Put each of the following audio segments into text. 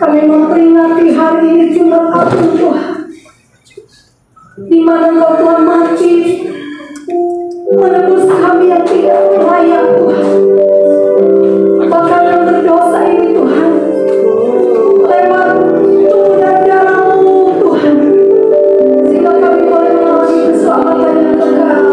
Kami memperingati hari ini Jumat Agung Tuhan, di mana Engkau Tuhan mati menebus kami yang tidak layak Tuhan. Bahkan yang berdosa ini Tuhan, lewat tubuh dan darah-Mu Tuhan, sehingga kami boleh mengalami keselamatan yang kekal.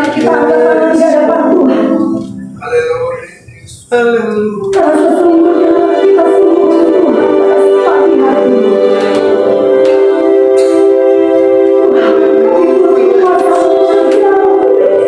kita angkat tangan di hadapan Tuhan. Karena sesungguhnya kita sungguh Tuhan pada pagi hari ini. Tuhan, kami butuh kuasa-Mu yang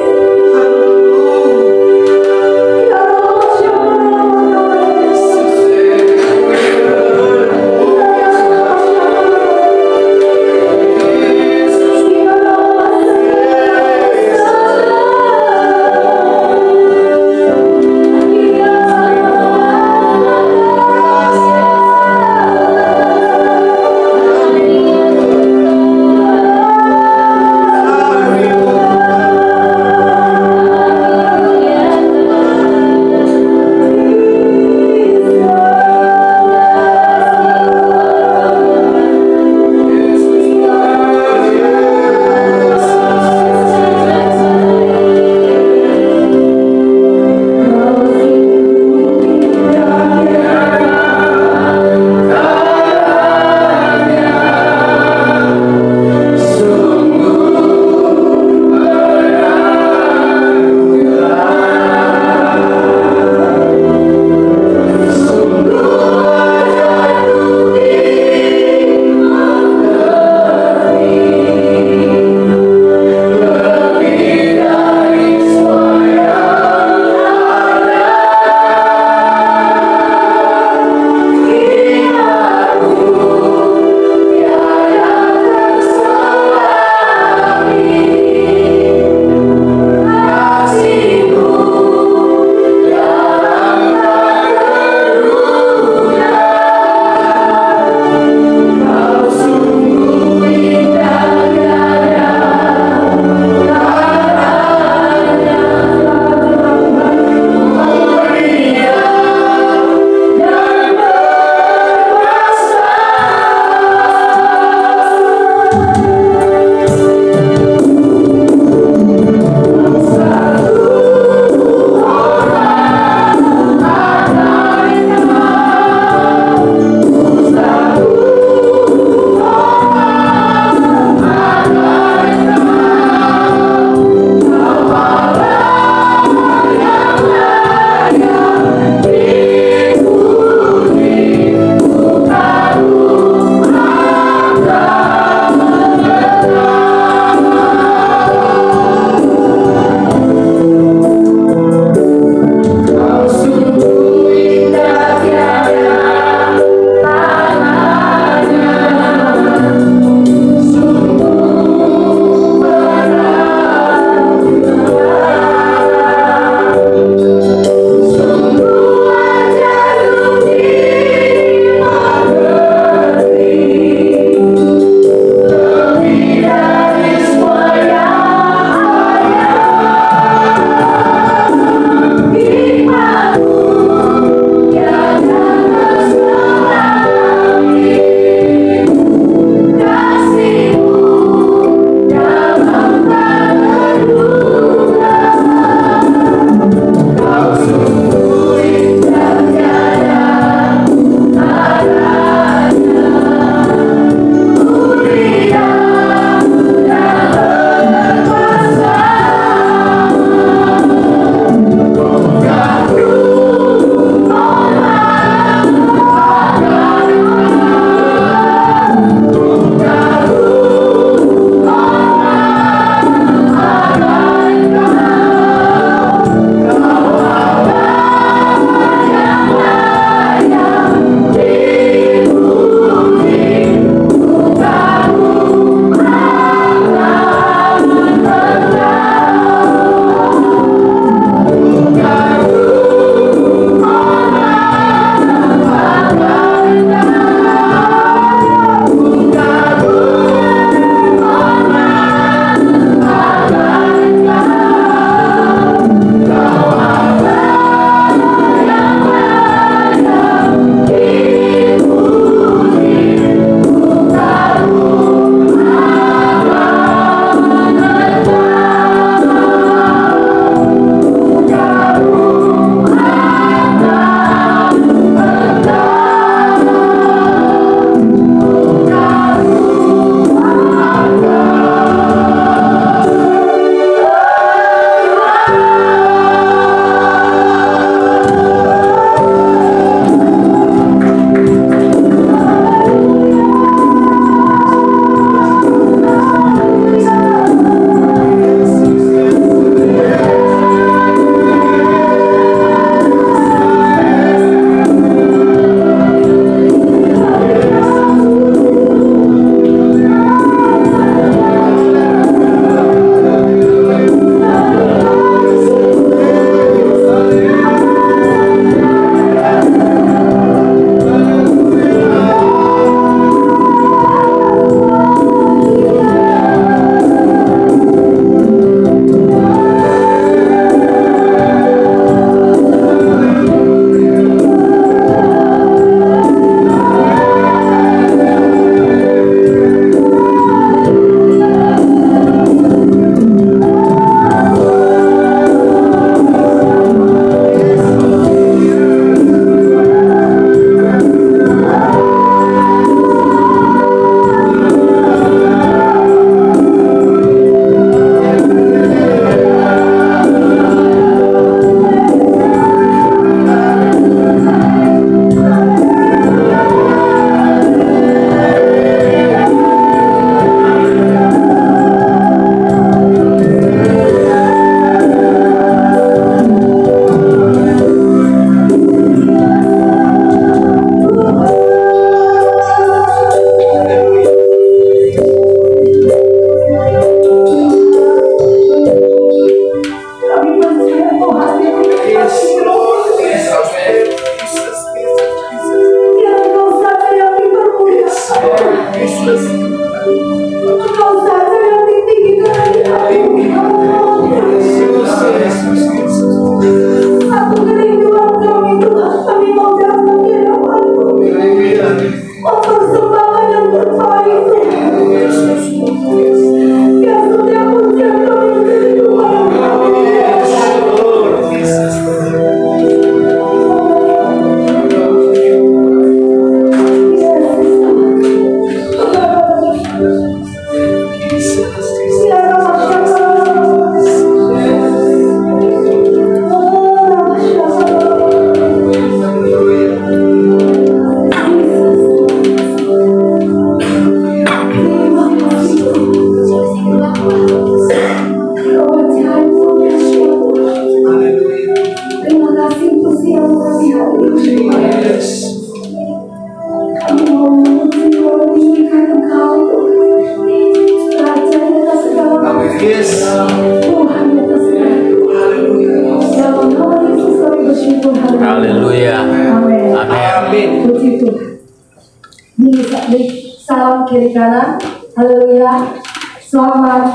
kiri kanan. Haleluya. Selamat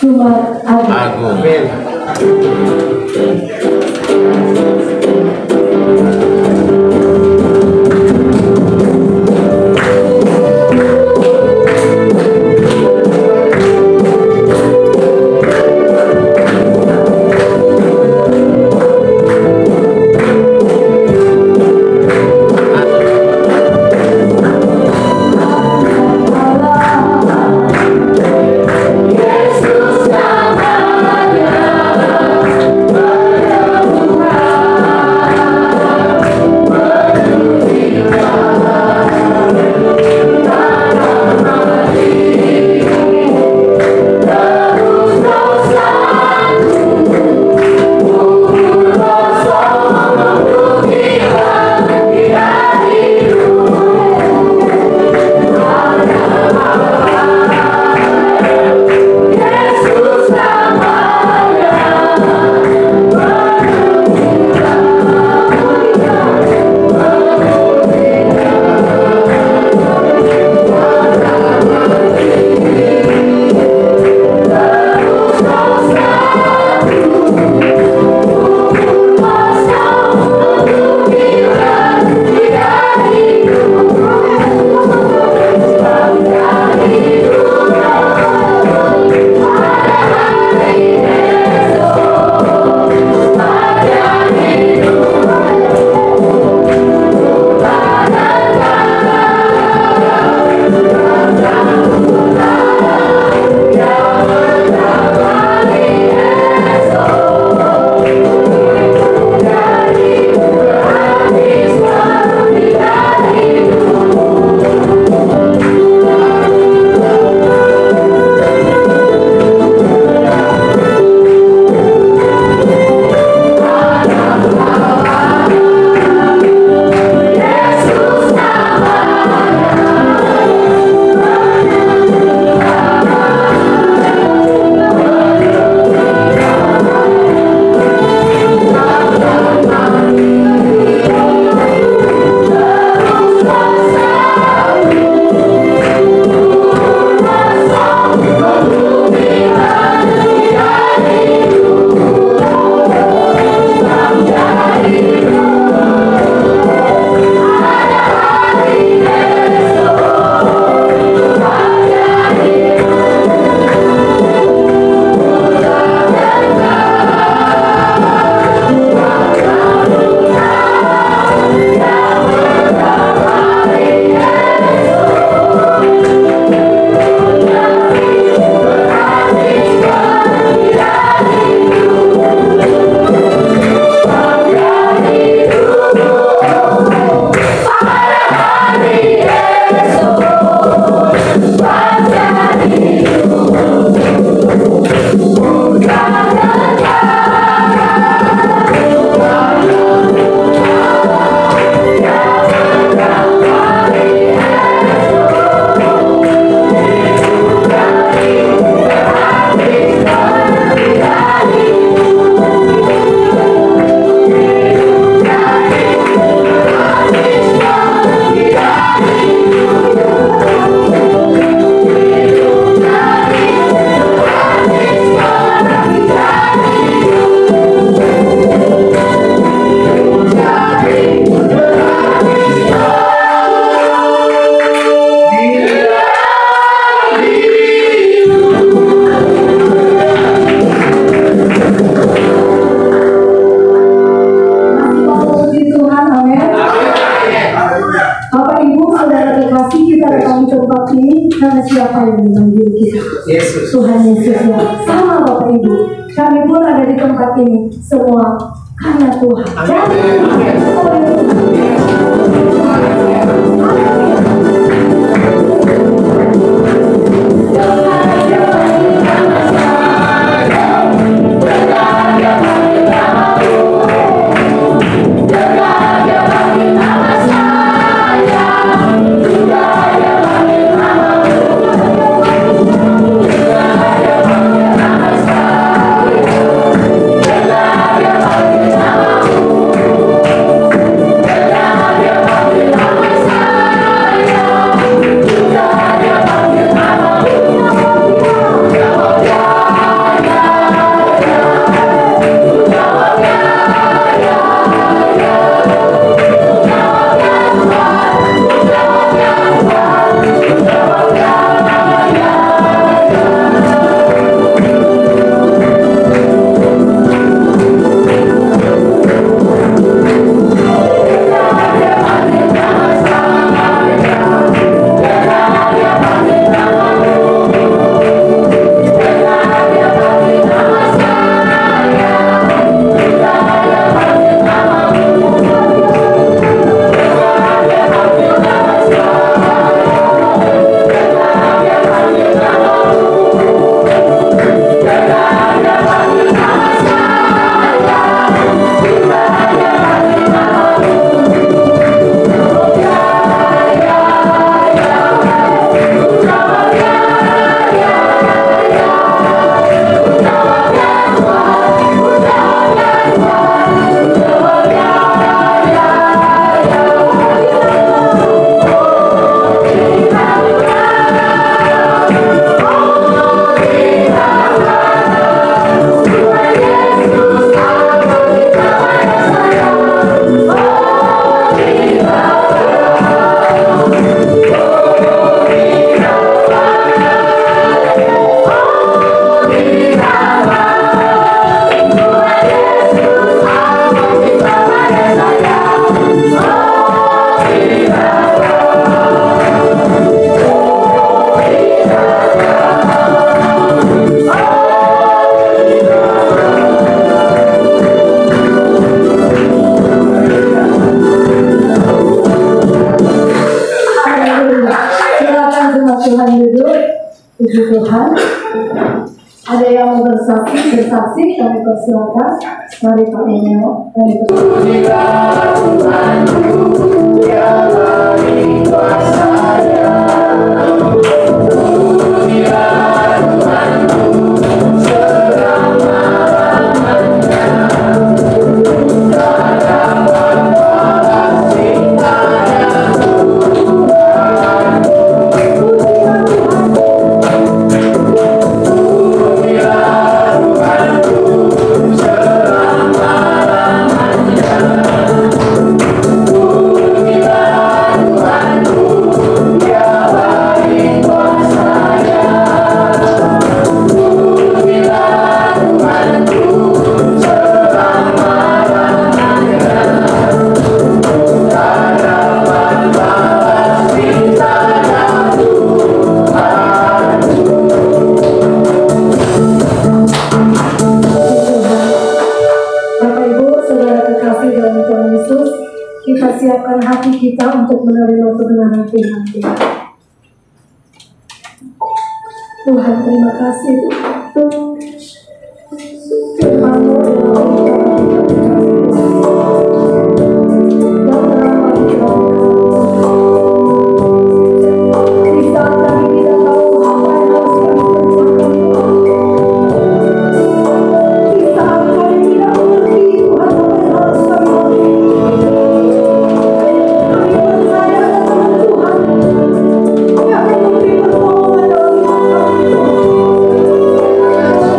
Jumat Agung. Karena siapa yang memanggil kita? Yesus. Tuhan Yesus ya. Sama Bapak Ibu, kami pun ada di tempat ini semua karena Tuhan. Puji Tuhan. Ada yang mau bersaksi, kami persilakan. Mari Pak Enyo, kami siapkan hati kita untuk menerima kebenaran firman Tuhan. Tuhan, terima kasih. Firman-Mu di saat kami tidak tahu apa yang harus kami kerjakan, di saat kami tidak mengerti Tuhan apa yang harus kami lakukan. Tuhan,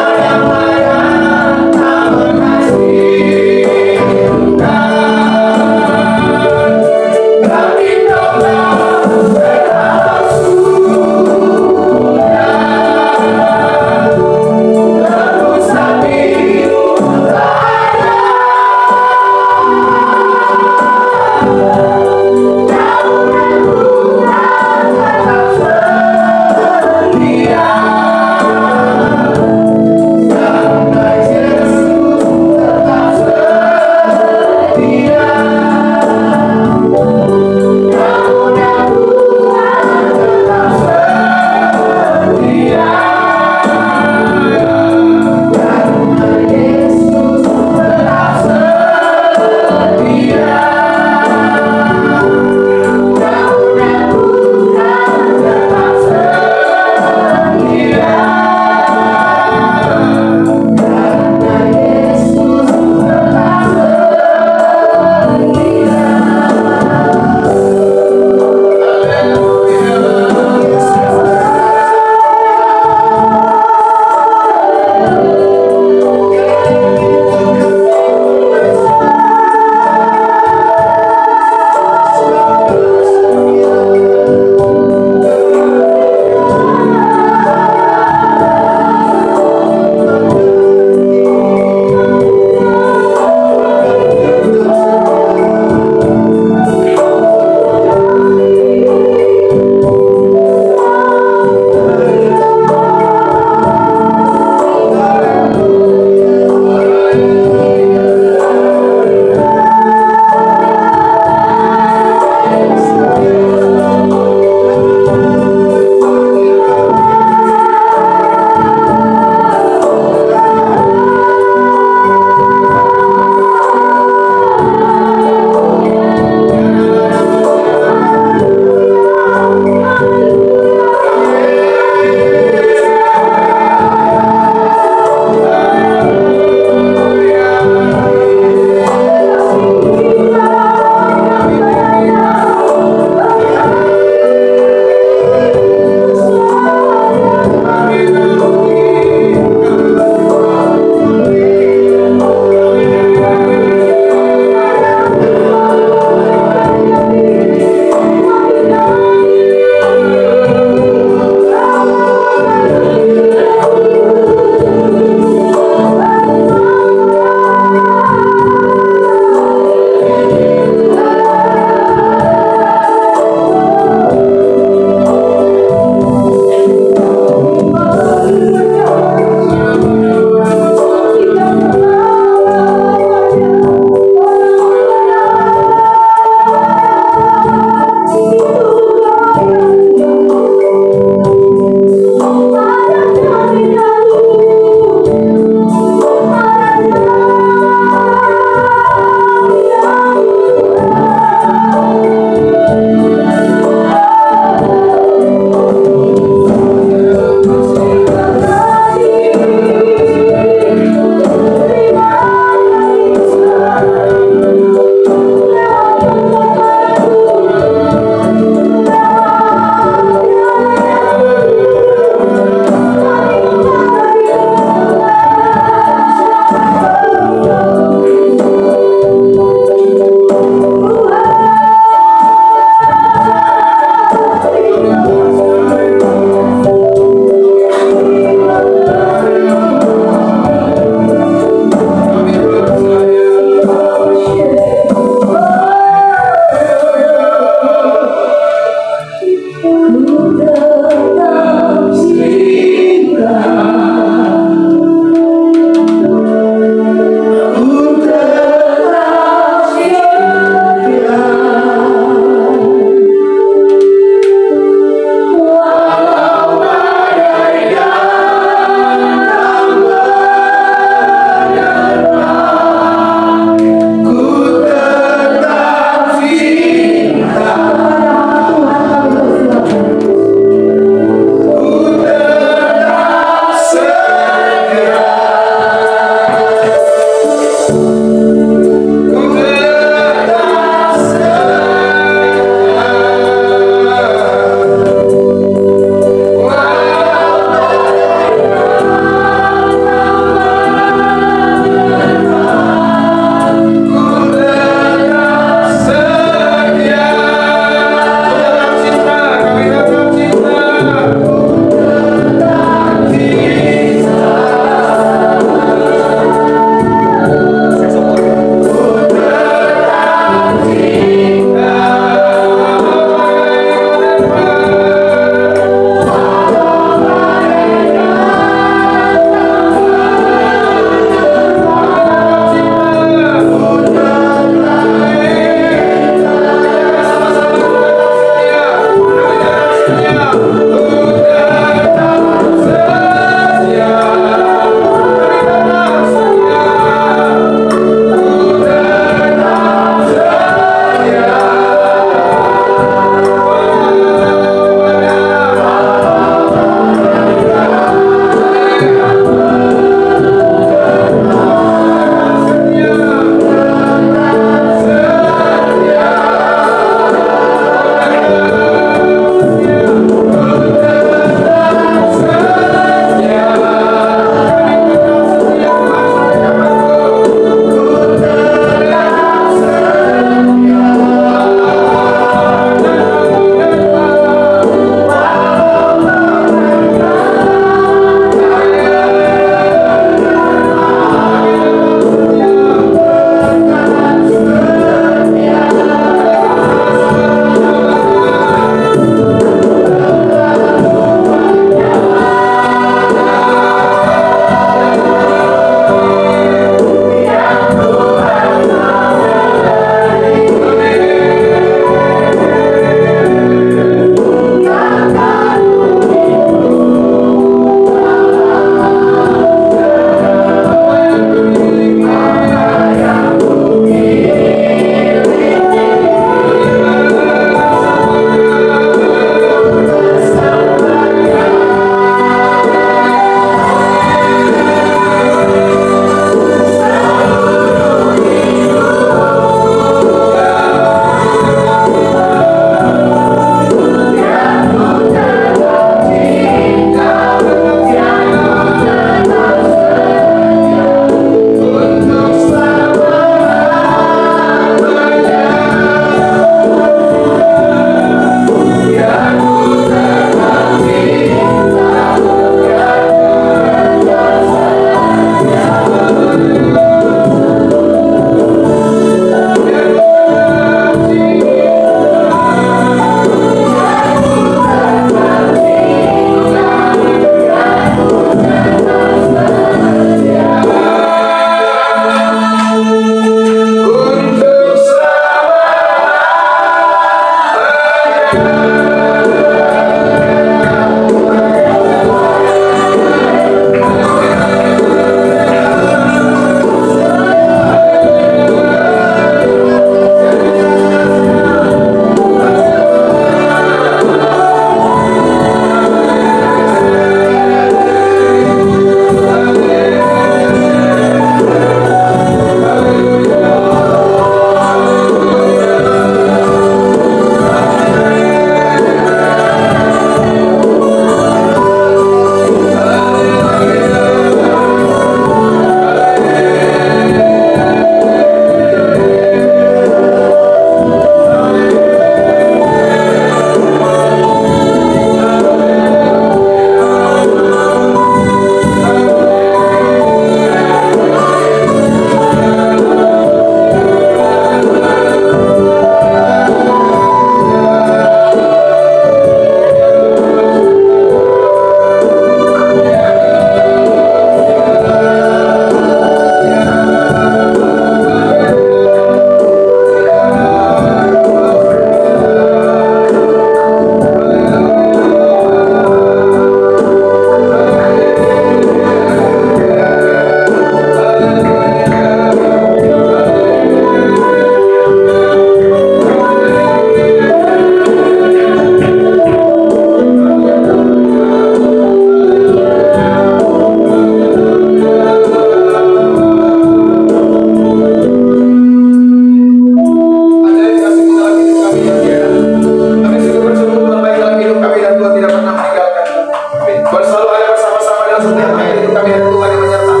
setiap hari hidup kami dan Tuhan yang menyertai.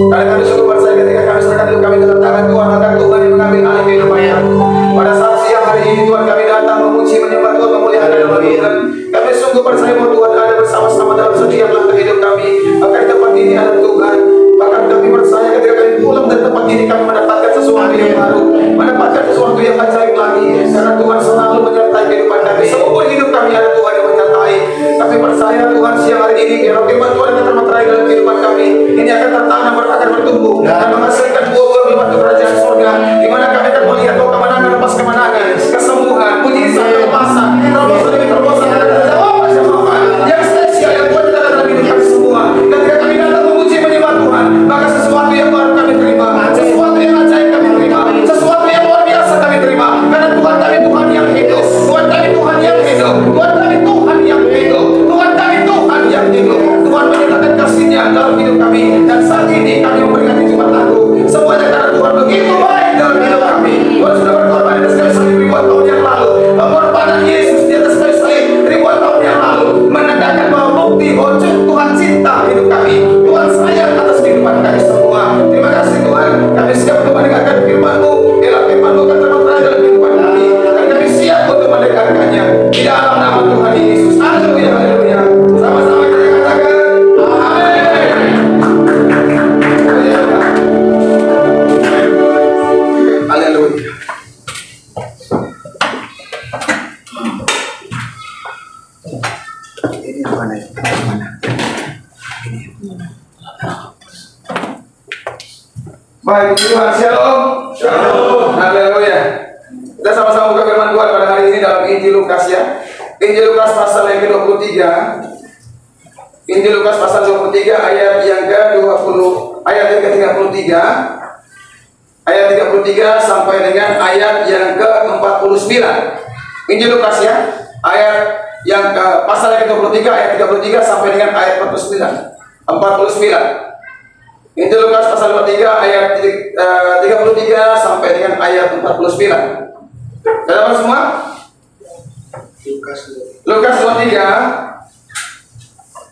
Karena kami sungguh percaya ketika kami serahkan hidup kami dalam tangan Tuhan, maka Tuhan yang mengambil alih kehidupan kami. Pada saat siang hari ini Tuhan kami datang memuji, menyembah Tuhan, memuliakan dan memuliakan. Kami sungguh percaya bahwa Tuhan ada bersama-sama dalam setiap langkah hidup kami. Maka di tempat ini ada Tuhan. Bahkan kami percaya ketika kami pulang dari tempat ini kami mendapatkan sesuatu yang baru, mendapatkan sesuatu yang ajaib lagi. Karena Tuhan selalu menyertai kehidupan kami. Seumur hidup kami ada Tuhan yang menyertai. Kami percaya Tuhan siang hari ini kalau firman Tuhan akan termeterai dalam kehidupan kami. Ini akan tertanam, akan bertumbuh dan menghasilkan buah-buah firman kerajaan surga, di mana kami akan melihat bahwa kemenangan lepas kemenangan, kesembuhan, mujizat, kelepasan, terobosan demi terobosan, yang spesial yang Tuhan nyatakan dalam hidup kami semua. Ketika kami datang memuji menyembah Tuhan, maka sesuatu yang baru kami terima, sesuatu yang ajaib kami terima, sesuatu yang luar biasa kami terima. Karena Tuhan kami Tuhan yang hidup, Tuhan kami Tuhan yang hidup, Tuhan kami Tuhan yang hidup, Tuhan kami Tuhan yang hidup. Tuhan menyatakan kasih-Nya dalam hidup kami, dan saat ini kami memberikan Jumat Agung semuanya karena Tuhan begitu baik dalam hidup kami. Tuhan sudah berkorban di atas kayu salib ribuan tahun yang lalu. Pengorbanan Yesus di atas kayu salib ribuan tahun yang lalu menandakan bahwa bukti bahwa Tuhan cinta hidup kami, Tuhan sayang atas kehidupan kami semua. Terima kasih Tuhan, kami siap untuk mendengarkan firman-Mu. Biarlah firman-Mu akan termeterai dalam kehidupan kami, dan kami siap untuk mendengarkannya di dalam nama Tuhan Yesus. Haleluya, haleluya. Sama-sama kita katakan haleluya. Ini yang mana? Baik, Tuhan, shalom. Shalom. Haleluya. Kita sama-sama buka firman Tuhan pada hari ini dalam Injil Lukas ya. Injil Lukas pasal yang ke-23. Injil Lukas pasal 23 ayat yang ke-20, ayat yang ke-33. Ayat 33 sampai dengan ayat yang ke-49. Injil Lukas ya. Ayat yang ke pasal yang ke-23 ayat 33 sampai dengan ayat 49. 49. Injil Lukas pasal 23 ayat 33 sampai dengan ayat 49. Dapat semua? Lukas 23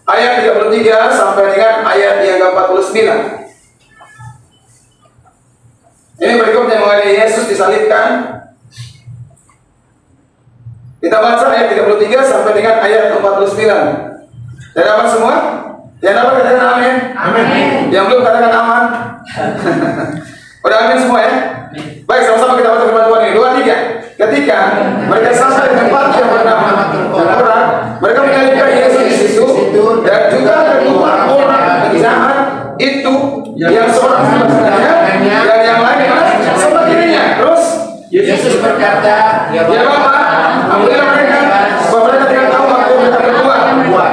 ayat 33 sampai dengan ayat yang ke-49. Ini berikutnya mengenai Yesus disalibkan. Kita baca ayat 33 sampai dengan ayat 49. Sudah dapat semua? Yang dapat katakan amin. Amin. Yang belum katakan aman. Udah amin semua ya? Baik, sama-sama kita baca firman Tuhan ini. 2, 3. Ketika mereka sampai di tempat yang bernama orang, mereka menyalibkan Yesus di situ, dan juga kedua orang jahat itu yang seorang sebenarnya dan yang lain sebelah kirinya. Terus Yesus berkata, ya Bapak, ampunilah mereka, sebab mereka tidak tahu apa yang mereka berbuat.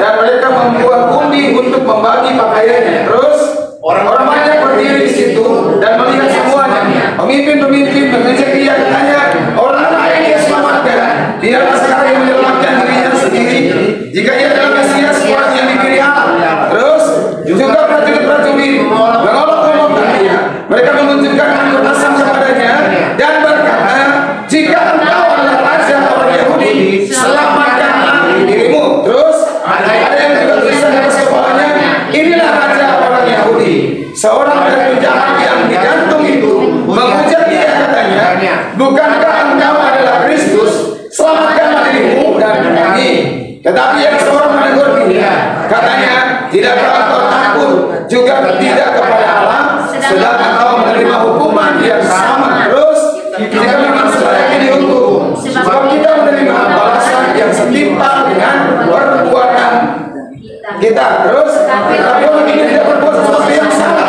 Dan mereka membuat undi untuk membagi pakaiannya. Terus orang banyak berdiri di situ dan melihat semuanya. Pemimpin-pemimpin mengejek dia, katanya, orang lain dia selamatkan, biarlah sekarang yang menyelamatkan dirinya sendiri. Jika ia adalah Mesias, orang yang dipilih Allah. Terus juga prajurit-prajurit mengolok-olokkan dia. Mereka menunjukkan anggur asam kepadanya dan berkata, jika engkau adalah raja orang Yahudi, selamatkanlah dirimu. Terus ada yang juga tulisan di atas kepalanya, inilah raja orang Yahudi. Seorang dari penjahat yang digantung itu menghujat dia, katanya, bukankah engkau adalah Kristus? Selamatkanlah dirimu dan kami. Tetapi yang seorang menegur dia, katanya, tidakkah engkau takut juga tidak kepada Allah, sedangkan engkau menerima hukuman yang sama? Terus jika memang selayaknya dihukum, sebab kita menerima balasan yang setimpal dengan perbuatan kita. Terus tapi orang ini tidak berbuat sesuatu yang salah.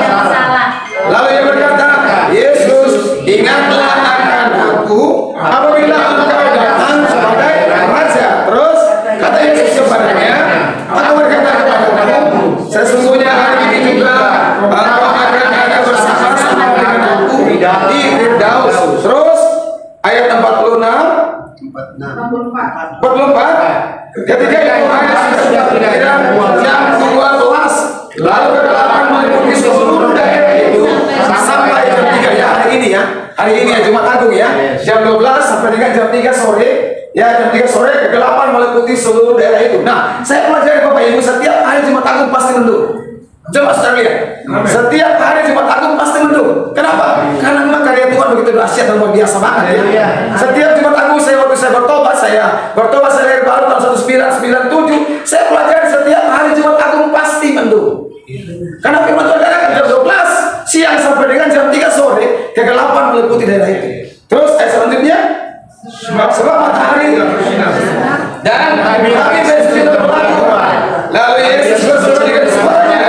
Lalu dia berkata, Yesus, ingatlah akan aku apabila engkau datang sebagai raja. Terus kata Yesus kepadanya, aku berkata kepadamu, sesungguhnya hari ini juga engkau akan ada bersama-sama dengan aku di Firdaus. Terus ayat 46, 44. Ketika itu ayat sudah kira jam 12, lalu kegelapan meliputi seluruh daerah itu sampai jam 3 ya, hari ini ya, Jumat Agung ya, jam 12 sampai dengan jam 3 sore ya, jam 3 sore kegelapan meliputi seluruh daerah itu. Nah, saya pelajari Bapak Ibu, setiap hari Jumat Agung pasti mendung. Coba saudara lihat, setiap hari Jumat Agung pasti mendung. Kenapa? Karena memang karya Tuhan begitu dahsyat dan luar biasa banget ya. Setiap Jumat Agung waktu saya bertobat saya lahir baru tahun 1997. Saya pelajari setiap hari Jumat Agung pasti mendung. Karena firman Tuhan katakan jam 12 siang sampai dengan jam 3 sore kegelapan meliputi daerah itu. Terus selanjutnya sebab matahari dan kami bersuci berlaku. Lalu Yesus bersuci dengan suaranya.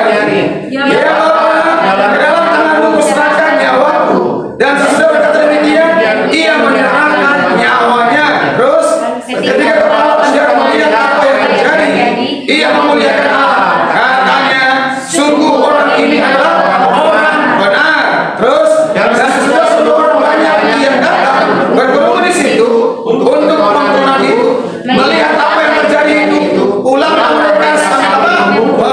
Ya Bapa, ke dalam tanganmu kuserahkan nyawaku. Dan sesudah berkata demikian, ia menyerahkan nyawanya. Terus ketika kepala penjara melihat apa yang terjadi, ia memuliakan Allah. Katanya, sungguh orang ini adalah orang benar. Terus dan sesudah orang banyak yang datang berkumpul di situ untuk menonton itu, melihat apa yang terjadi itu, pulang mereka sama-sama memukul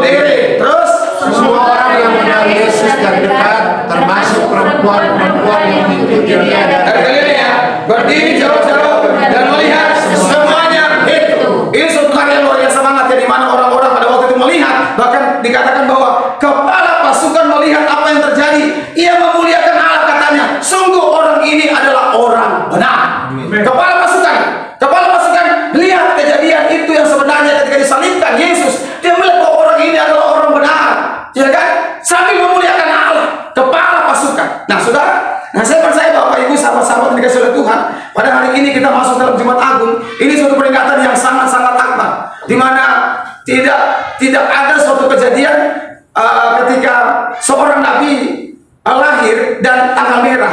diri. Terus Semua orang yang mengenal Yesus terdekat, termasuk perempuan-perempuan yang mengikuti dia dari Galilea berdiri jauh-jauh dan melihat semuanya itu. Ini suatu hal yang luar biasa banget ya, di mana orang-orang pada waktu itu melihat, bahkan dikatakan bahwa kepala pasukan melihat apa yang terjadi, ia memuliakan Allah. Katanya, sungguh orang ini adalah orang benar. Kepala pasukan lihat kejadian itu yang sebenarnya ketika disalibkan Yesus, dia melihat bahwa orang ini adalah orang benar, ya kan? Sambil memuliakan Allah, kepala pasukan. Nah, saudara, saya percaya Bapak Ibu sahabat-sahabat yang dikasihi oleh Tuhan, pada hari ini kita masuk dalam Jumat Agung. Ini suatu peringatan yang sangat-sangat akbar, di mana tidak ada suatu kejadian ketika seorang nabi lahir dan tanggal merah.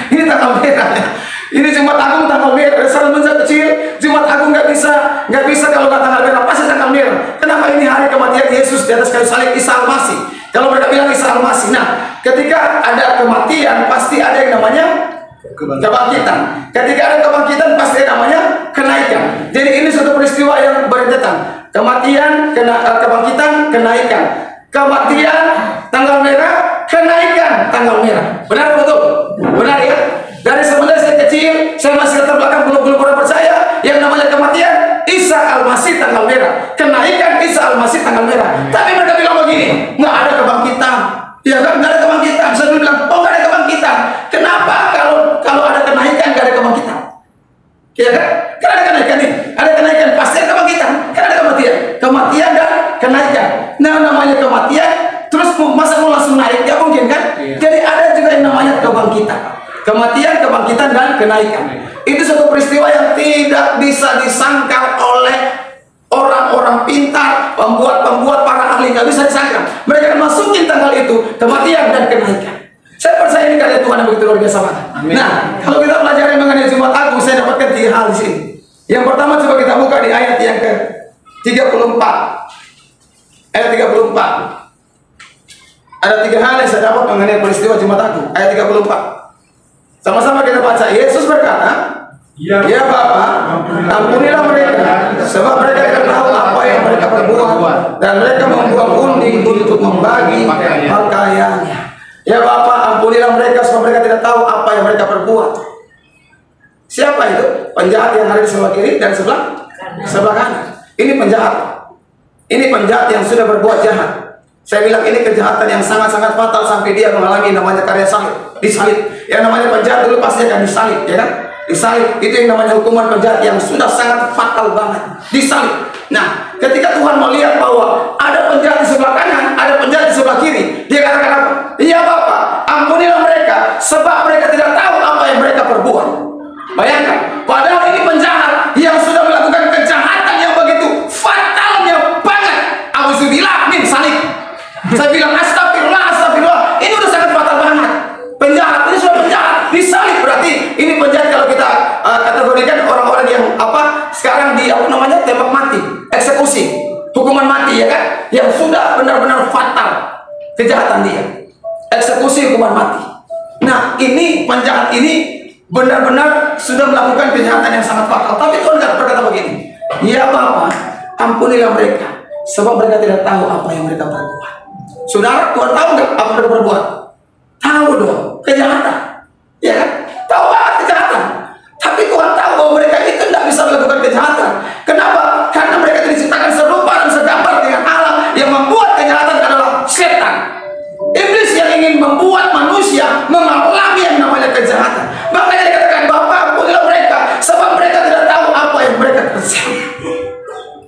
Ini tanggal merah ya. Ini Jumat Agung tanggal merah. Saya sejak kecil Jumat Agung nggak bisa kalau nggak tanggal merah, pasti tanggal merah. Kenapa? Ini hari kematian Yesus di atas kayu salib, Isa Al-Masih. Kalau mereka bilang Isa Al-Masih. Nah, ketika ada kematian pasti ada yang namanya kebangkitan. Ketika ada kebangkitan pasti ada namanya kenaikan. Jadi ini suatu peristiwa yang berentetan. Kematian, kebangkitan, kenaikan. Kematian tanggal merah, kenaikan tanggal merah. Benar betul? Benar ya? Dari sebenarnya saya kecil, saya masih latar belakang belum pernah percaya yang namanya kematian Isa Al-Masih tanggal merah, kenaikan Isa Al-Masih tanggal merah. Tapi mereka bilang begini, nggak ada kebangkitan. Ya kan, nggak ada kebangkitan. Saya bilang, oh nggak ada kebangkitan. Kenapa kalau ada kenaikan nggak ada kebangkitan? Ya kan? Kan ada kenaikan nih, ada kenaikan pasti ada kebangkitan. Kan ada kematian dan kenaikan. Nah, namanya kematian, terus masa mau langsung naik? Ya mungkin kan? Jadi ada juga yang namanya kebangkitan. Kematian, kebangkitan, dan kenaikan. Itu suatu peristiwa yang tidak bisa disangkal oleh orang-orang pintar, pembuat para ahli, nggak bisa disangkal. Mereka akan masukin tanggal itu, kematian dan kenaikan. Saya percaya ini karya Tuhan yang begitu luar biasa banget. Nah, kalau kita pelajari mengenai Jumat Agung, saya dapatkan 3 hal di sini. Yang pertama, coba kita buka di ayat yang ke-34. Ayat 34. Ada 3 hal yang saya dapat mengenai peristiwa Jumat Agung. Ayat 34. Sama-sama kita baca. Yesus berkata, ya Bapa, ampunilah mereka, sebab mereka tidak tahu apa yang mereka perbuat, dan mereka membuang undi untuk membagi pakaiannya. Ya Bapa, ampunilah mereka, sebab mereka tidak tahu apa yang mereka perbuat. Siapa itu? Penjahat yang ada di sebelah kiri dan sebelah kanan. Ini penjahat. Ini penjahat yang sudah berbuat jahat. Saya bilang ini kejahatan yang sangat-sangat fatal sampai dia mengalami namanya karya salib, disalib. Yang namanya penjahat dulu pasti akan disalib, ya kan? Disalib, itu yang namanya hukuman penjahat yang sudah sangat fatal banget, disalib. Nah, ketika Tuhan melihat bahwa ada penjahat di sebelah kanan, ada penjahat di sebelah kiri, dia katakan apa? Ya Bapa, ampunilah mereka, sebab mereka tidak tahu apa yang mereka perbuat. Bayangkan, padahal ini penjahat yang sudah melakukan kejahatan yang begitu fatalnya banget. Auzubillah min salib. Saya bilang astagfirullah. Ini udah sangat fatal banget. Penjahat, ini sudah penjahat, disalib. Berarti ini penjahat kalau kita kategorikan orang-orang yang sekarang tembak mati, eksekusi, hukuman mati, ya kan? Yang sudah benar-benar fatal kejahatan dia, eksekusi, hukuman mati. Nah, ini penjahat ini benar-benar sudah melakukan kejahatan yang sangat fatal. Tapi Tuhan berkata begini, ya Bapa, ampunilah mereka, sebab mereka tidak tahu apa yang mereka perbuat. Saudara, Tuhan tahu nggak apa yang mereka perbuat? Tahu dong, kejahatan, ya kan? Tahu banget kejahatan. Tapi Tuhan tahu bahwa mereka itu tidak bisa melakukan kejahatan. Kenapa? Karena mereka diciptakan serupa dan segambar dengan Allah yang membuat kejahatan adalah setan. Iblis yang ingin membuat manusia mengalami yang namanya kejahatan. Makanya dikatakan, Bapa ampunilah mereka, sebab mereka tidak tahu apa yang mereka kerjakan.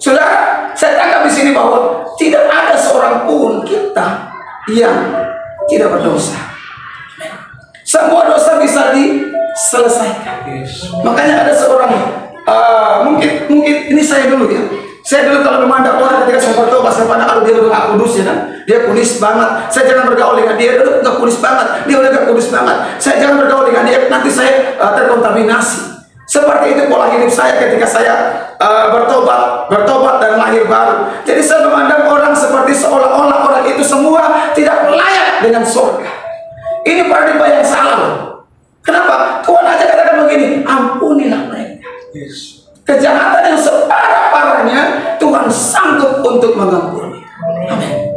Saudara, saya tangkap di sini bahwa tidak ada seorang pun kita yang tidak berdosa. Semua dosa bisa diselesaikan. Makanya ada seorang mungkin ini saya dulu ya. Saya dulu kalau memandang orang ketika saya bertobat, saya pandang dia udah gak kudus ya kan, dia kudus banget. Saya jangan bergaul dengan dia udah gak kudus banget, dia udah gak kudus banget. Saya jangan bergaul dengan dia, nanti saya terkontaminasi. Seperti itu pola hidup saya ketika saya bertobat dan lahir baru. Jadi saya memandang orang seperti seolah-olah orang itu semua tidak layak dengan surga. Ini paradigma yang salah. Kenapa? Tuhan aja katakan begini, ampunilah mereka. Kejahatan yang separah-parahnya Tuhan sanggup untuk mengampuni. Amin.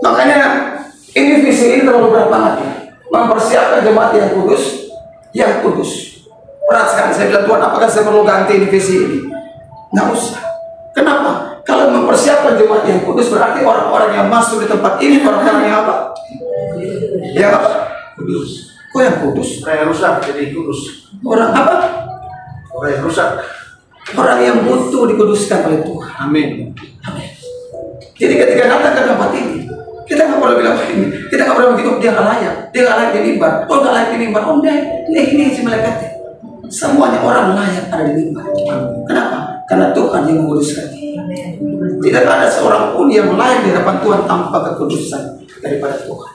Makanya ini visi ini terlalu berat banget ya. Mempersiapkan jemaat yang kudus, yang kudus. Berat sekali. Saya bilang, Tuhan, apakah saya perlu ganti ini visi ini? Nggak usah. Kenapa? Kalau mempersiapkan jemaat yang kudus berarti orang-orang yang masuk di tempat ini orang-orang yang apa? Yang apa? Kudus. Kok yang kudus? Orang yang rusak jadi kudus. Orang apa? Orang yang rusak. Orang yang butuh dikuduskan oleh Tuhan. Amin. Amin. Jadi ketika datang ke tempat ini, kita nggak perlu bilang ini, kita nggak perlu bilang dia nggak layak, dia nggak layak di mimbar, oh nggak layak di mimbar, oh enggak, ini si malaikatnya. Semuanya orang layak ada di mimbar. Kenapa? Karena Tuhan yang menguduskan dia. Tidak ada seorang pun yang layak di hadapan Tuhan tanpa kekudusan daripada Tuhan.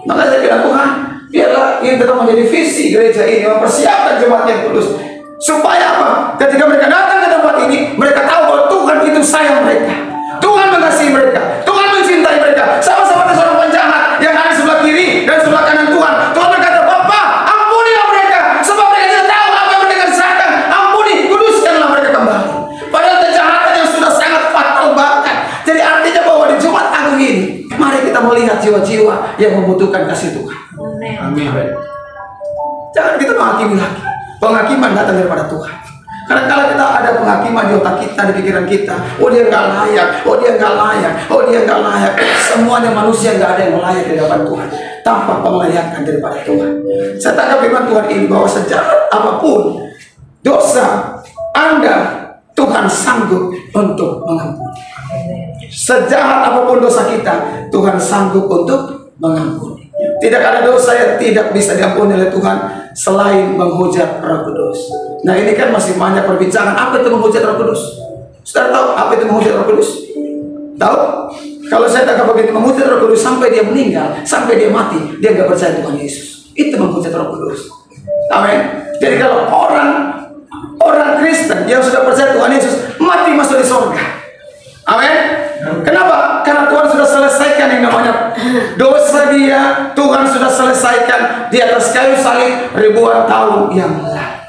Maka saya bilang, Tuhan, biarlah ini tetap menjadi visi gereja ini, mempersiapkan jemaat yang kudus. Supaya apa? Ketika mereka datang ke tempat ini, mereka tahu bahwa Tuhan itu sayang mereka. Tuhan mengasihi mereka. Tuhan mencintai mereka. Sama seperti seorang penjahat yang ada di sebelah kiri dan sebelah kanan Tuhan. Tuhan berkata, Bapa, ampunilah mereka, sebab mereka tidak tahu apa yang mereka kerjakan. Ampuni, kuduskanlah mereka kembali. Padahal kejahatan yang sudah sangat fatal bahkan. Jadi artinya bahwa di Jumat Agung ini, mari kita melihat jiwa-jiwa yang membutuhkan kasih Tuhan. Amin. Jangan kita menghakimi lagi. Penghakiman datang daripada Tuhan. Karena kalau kita ada penghakiman di otak kita, di pikiran kita, oh dia nggak layak, oh dia nggak layak, oh dia nggak layak. Semuanya manusia nggak ada yang layak di hadapan Tuhan tanpa penglayakan daripada Tuhan. Saya tangkap firman Tuhan ini bahwa sejahat apapun dosa Anda, Tuhan sanggup untuk mengampuni. Sejahat apapun dosa kita, Tuhan sanggup untuk mengampuni. Tidak ada dosa yang tidak bisa diampuni oleh Tuhan selain menghujat Roh Kudus. Nah ini kan masih banyak perbincangan. Apa itu menghujat Roh Kudus? Saudara tahu apa itu menghujat Roh Kudus? Tahu? Kalau saya tangkap begitu, menghujat Roh Kudus sampai dia meninggal, sampai dia mati, dia nggak percaya Tuhan Yesus. Itu menghujat Roh Kudus. Amin. Jadi kalau orang Kristen yang sudah percaya Tuhan Yesus mati masuk di surga. Amin. Kenapa? Karena Tuhan sudah selesaikan yang namanya dosa dia. Tuhan sudah selesaikan di atas kayu salib ribuan tahun yang lalu.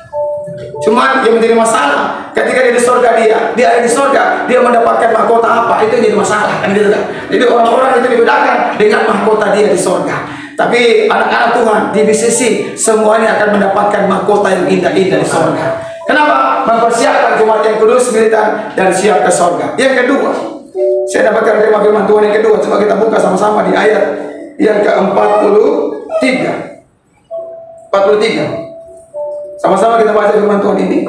Cuma yang menjadi masalah ketika dia di surga, dia ada di surga, dia mendapatkan mahkota apa? Itu jadi masalah kan gitu kan. Jadi orang-orang itu dibedakan dengan mahkota dia di surga. Tapi anak-anak Tuhan di BCC semuanya akan mendapatkan mahkota yang indah-indah di surga. Kenapa? Mempersiapkan jemaat yang kudus, militan, dan siap ke surga. Yang kedua, saya dapatkan firman Tuhan yang kedua. Coba kita buka sama-sama di ayat yang ke-43. 43. Sama-sama kita baca firman Tuhan ini.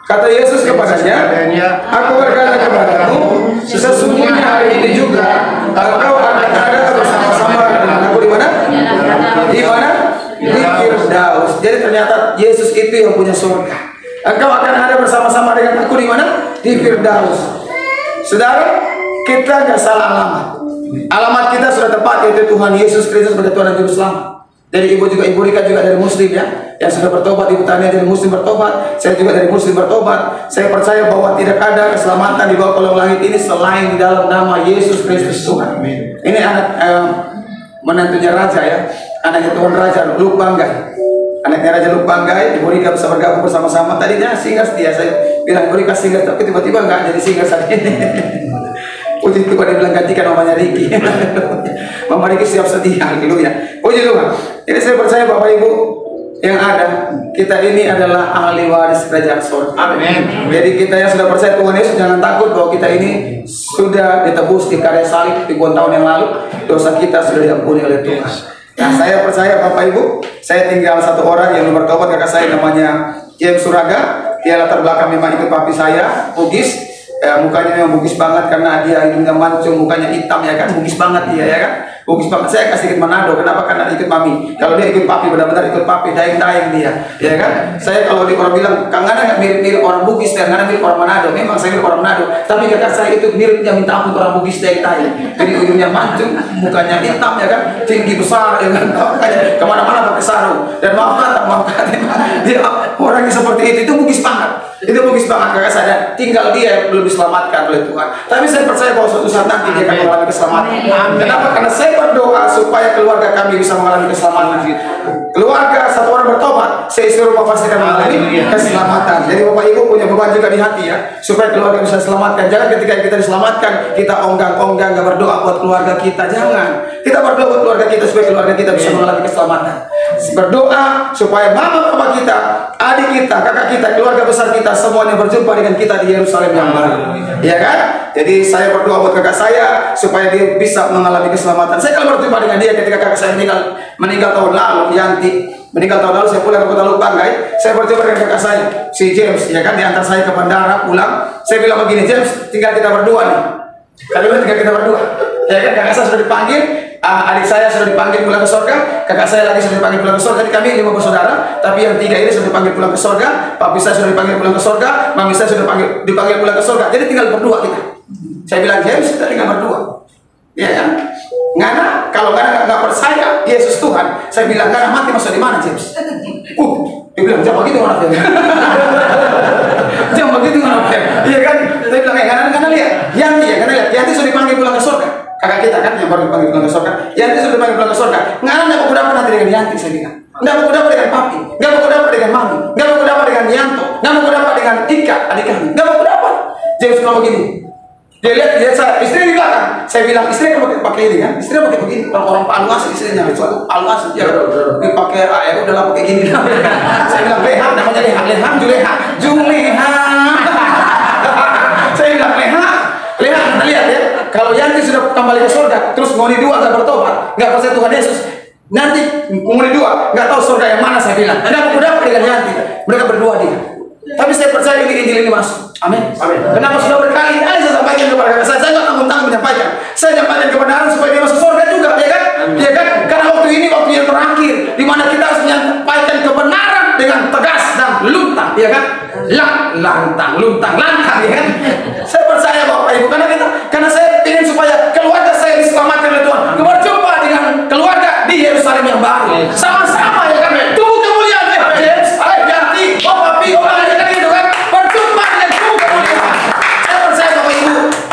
Kata Yesus kepadanya, aku berkata kepadamu, sesungguhnya hari ini juga engkau akan ada bersama-sama dengan aku di mana? Di mana? Di Firdaus. Jadi ternyata Yesus itu yang punya surga. Engkau akan ada bersama-sama dengan aku di mana? Di Firdaus. Saudara, kita nggak salah alamat. Alamat kita sudah tepat, yaitu Tuhan Yesus Kristus sebagai Tuhan dan Juru Selamat. Dari Ibu Rika juga dari Muslim ya, yang sudah bertobat. Ibu Tania dari Muslim bertobat, saya juga dari Muslim bertobat. Saya percaya bahwa tidak ada keselamatan di bawah kolong langit ini selain di dalam nama Yesus Kristus Tuhan. Ini anak menantunya Raja ya, anaknya Tuhan Raja Luk Banggai. Anaknya Raja Luk Banggai, Ibu Rika bisa bergabung bersama-sama. Tadinya singgah setia, saya bilang Ibu Rika singgah, tapi tiba-tiba enggak jadi singgah saja. Puji Tuhan, dia bilang gantikan mamanya Riki. Mama Riki siap setia, haleluya. Puji Tuhan. Jadi saya percaya Bapak Ibu, yang ada, kita ini adalah ahli waris kerajaan surga. Amin. Jadi kita yang sudah percaya Tuhan Yesus jangan takut bahwa kita ini sudah ditebus di karya salib ribuan tahun yang lalu, dosa kita sudah diampuni oleh Tuhan. Nah, saya percaya Bapak Ibu, saya tinggal satu orang yang bertobat, kakak saya namanya James Suraga. Dia latar belakang memang ikut papi saya, Bugis. Mukanya memang bugis banget karena dia hidungnya mancung, mukanya hitam ya kan, bugis banget dia ya kan, bugis banget. Saya kasih ikut Manado, kenapa? Karena ikut mami. Kalau dia ikut papi, benar-benar ikut papi, daeng-daeng dia, ya kan. Saya kalau di orang bilang, Kang Ngana nggak mirip-mirip orang Bugis, dan Ngana mirip orang Manado. Memang saya mirip orang Manado, tapi kakak saya itu miripnya minta ampun orang Bugis daeng-daeng. Jadi hidungnya mancung, mukanya hitam ya kan, tinggi besar ya kan, kemana-mana pakai sarung. Dan maaf kata, dia orang yang seperti itu Bugis banget. Itu bugis banget kakak saya, tinggal dia belum diselamatkan oleh Tuhan. Tapi saya percaya bahwa suatu saat nanti dia akan mengalami keselamatan. Kenapa? Karena saya berdoa supaya keluarga kami bisa mengalami keselamatan. Keluarga satu orang bertobat, saya isi rumah pasti akan mengalami keselamatan. Jadi Bapak Ibu punya beban juga di hati ya, supaya keluarga bisa diselamatkan. Jangan ketika kita diselamatkan, kita onggang-onggang gak berdoa buat keluarga kita. Jangan. Kita berdoa buat keluarga kita supaya keluarga kita bisa mengalami keselamatan. Berdoa supaya mama papa kita, adik kita, kakak kita, keluarga besar kita semuanya berjumpa dengan kita di Yerusalem yang baru. Ya kan? Jadi saya berdoa buat kakak saya supaya dia bisa mengalami keselamatan. Saya kalau berjumpa dengan dia ketika kakak saya meninggal tahun lalu, Yanti meninggal tahun lalu, saya pulang ke Kota Lubanggai. Saya berjumpa dengan kakak saya, si James, ya kan, diantar saya ke bandara pulang. Saya bilang begini, James, tinggal kita berdua nih. Kalian tinggal kita berdua. Ya kan, kakak saya sudah dipanggil, adik saya sudah dipanggil pulang ke surga, kakak saya lagi sudah dipanggil pulang ke surga. Jadi kami 5 bersaudara, tapi yang 3 ini sudah dipanggil pulang ke surga, papi saya sudah dipanggil pulang ke surga, mami saya sudah dipanggil pulang ke surga. Jadi tinggal berdua kita. Saya bilang, James, kita tinggal berdua. Ya kan? Ngana, kalau Ngana nggak percaya Yesus Tuhan, saya bilang, Ngana mati masuk di mana, James? Dia bilang, jangan begitu mana James. Jangan begitu mana James. Iya kan? Saya bilang, Ngana lihat, Yanti ya, Ngana lihat, Yanti sudah dipanggil pulang ke surga. Kakak kita kan yang baru dipanggil pulang ke surga. Yanti sudah dipanggil pulang ke surga. Ngana nggak mau dapat nanti dengan Yanti, saya bilang. Nggak mau dapat dengan papi, nggak mau dapat dengan mami, nggak mau dapat dengan Yanto, nggak mau dapat dengan Ika, adik kami, nggak mau dapat. James bilang begini. Dia lihat saya, istri di belakang. Saya bilang, istri kan pakai ini kan? Istri pakai begini. Orang Palu Asli istrinya, kecuali Palu Asli ya. Dia pakai ya udahlah pakai gini. Saya bilang Leha, namanya Juleha. Saya bilang Leha, kita lihat ya. Kalau Yanti sudah kembali ke surga, terus Ngoni 2 nggak bertobat, nggak percaya Tuhan Yesus, nanti Ngoni 2 nggak tahu surga yang mana. Saya bilang, Anda mau dapat dengan Yanti. Mereka berdua dia. Tapi saya percaya ini Injil ini masuk. Amin. Kenapa sudah berkali-kali saya sampaikan kepada kakak saya nggak tanggung-tanggung menyampaikan. Saya nyampaikan kebenaran supaya dia masuk surga juga, ya kan? Ya kan? Karena waktu ini waktu yang terakhir, di mana kita harus menyampaikan kebenaran dengan tegas dan luntang, ya kan? Lantang, ya kan? Saya percaya Bapak Ibu, karena saya ingin supaya keluarga saya diselamatkan oleh Tuhan. Berjumpa dengan keluarga di Yerusalem yang baru. Sama-sama, ya kan? Tunggu kemuliaan, James, Yanti, Papi,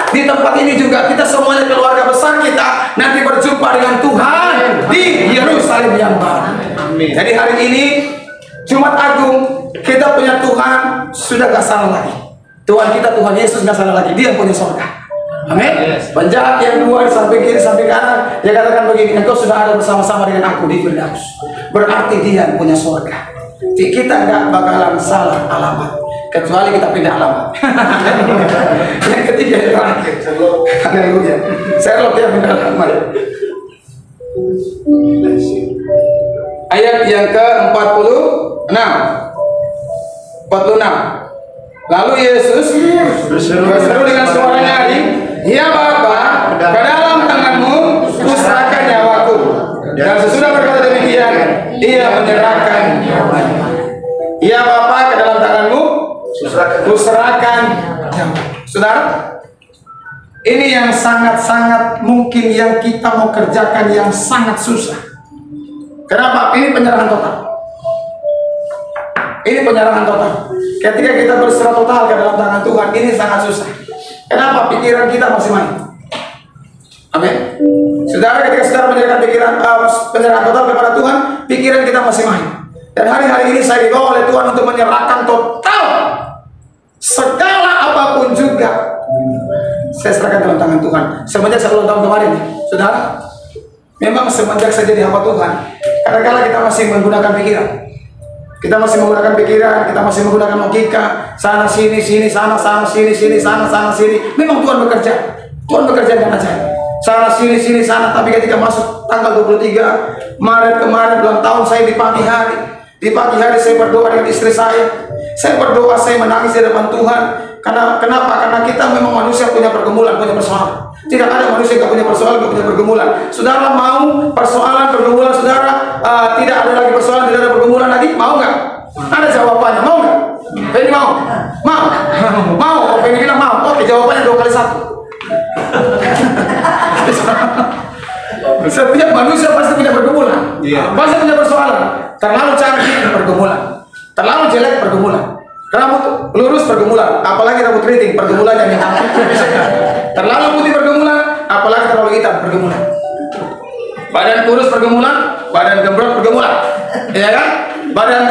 di tempat ini juga kita semuanya keluarga besar kita nanti berjumpa dengan Tuhan di Yerusalem yang baru. Amin. Jadi hari ini Jumat Agung kita punya Tuhan sudah gak salah lagi. Tuhan kita Tuhan Yesus gak salah lagi. Dia punya surga. Amin. Penjahat yang 2 sampai kiri sampai kanan dia katakan begini, engkau sudah ada bersama-sama dengan aku di Firdaus. Berarti dia punya surga. Kita gak bakalan salah alamat. Kecuali kita pindah alamat. Yang ketiga yang terakhir. Haleluya. Saya loh dia pindah alamat. Ayat yang ke-46. Lalu Yesus berseru dengan suara nyaring, "Ya Bapa, ke dalam tanganmu kuserahkan nyawaku." Dan sesudah berkata demikian, ia menyerahkan nyawanya. "Ya Bapa, ke dalam tanganmu kuserahkan nyawa." Saudara, ini yang sangat-sangat mungkin yang kita mau kerjakan yang sangat susah. Kenapa? Ini penyerahan total. Ini penyerahan total. Ketika kita berserah total ke dalam tangan Tuhan, ini sangat susah. Kenapa? Pikiran kita masih main. Amin. Saudara, ketika saudara menyerahkan penyerahan total kepada Tuhan, pikiran kita masih main. Dan hari-hari ini saya dibawa oleh Tuhan untuk menyerahkan total segala apapun juga. Saya serahkan dalam tangan Tuhan. Semenjak 10 tahun kemarin, saudara, memang semenjak saya jadi hamba Tuhan, kadang-kadang kita masih menggunakan pikiran. Kita masih menggunakan pikiran, kita masih menggunakan logika, sana sini sana sini sana sini. Memang Tuhan bekerja. Tuhan bekerja dengan ajaib. Sana sini sana, tapi ketika masuk tanggal 23 Maret kemarin ulang tahun saya di pagi hari. Di pagi hari saya berdoa dengan istri saya. Saya berdoa, saya menangis di depan Tuhan. Kenapa? Karena kita memang manusia punya pergumulan, punya persoalan. Tidak ada manusia yang punya persoalan, punya pergumulan. Saudara mau persoalan, pergumulan saudara tidak ada lagi persoalan, tidak ada pergumulan lagi? Mau nggak? Ada jawabannya, mau nggak? Penny mau? Mau? Mau? Oh, Penny bilang mau. Oke, jawabannya 2 kali 1. Setiap manusia pasti punya pergumulan, pasti punya persoalan. Terlalu cantik pergumulan, terlalu jelek pergumulan, rambut lurus pergumulan, apalagi rambut keriting pergumulannya yang terlalu putih pergumulan, apalagi terlalu hitam pergumulan. Badan kurus pergumulan, badan gembrot pergumulan, ya kan? Badan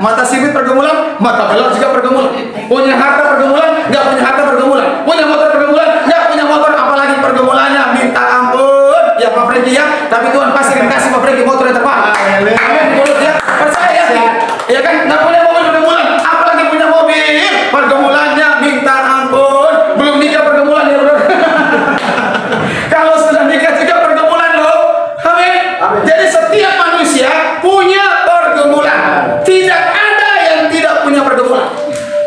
mata sipit pergumulan, mata belok juga pergumulan. Punya harta pergumulan, nggak punya harta pergumulan. Punya motor pergumulan, nggak punya motor, apalagi pergumulannya minta ampun. Ya Pak Franky ya, tapi Tuhan pasti akan kasih Pak Franky motor yang terbaik. Amin, mulut ya, percaya ya. Ya kan, nggak punya mobil pergumulan, apalagi punya mobil pergumulannya minta ampun. Belum nikah pergumulan ya bro. Kalau sudah nikah juga pergumulan loh. Amin. Jadi setiap manusia punya pergumulan. Tidak ada yang tidak punya pergumulan.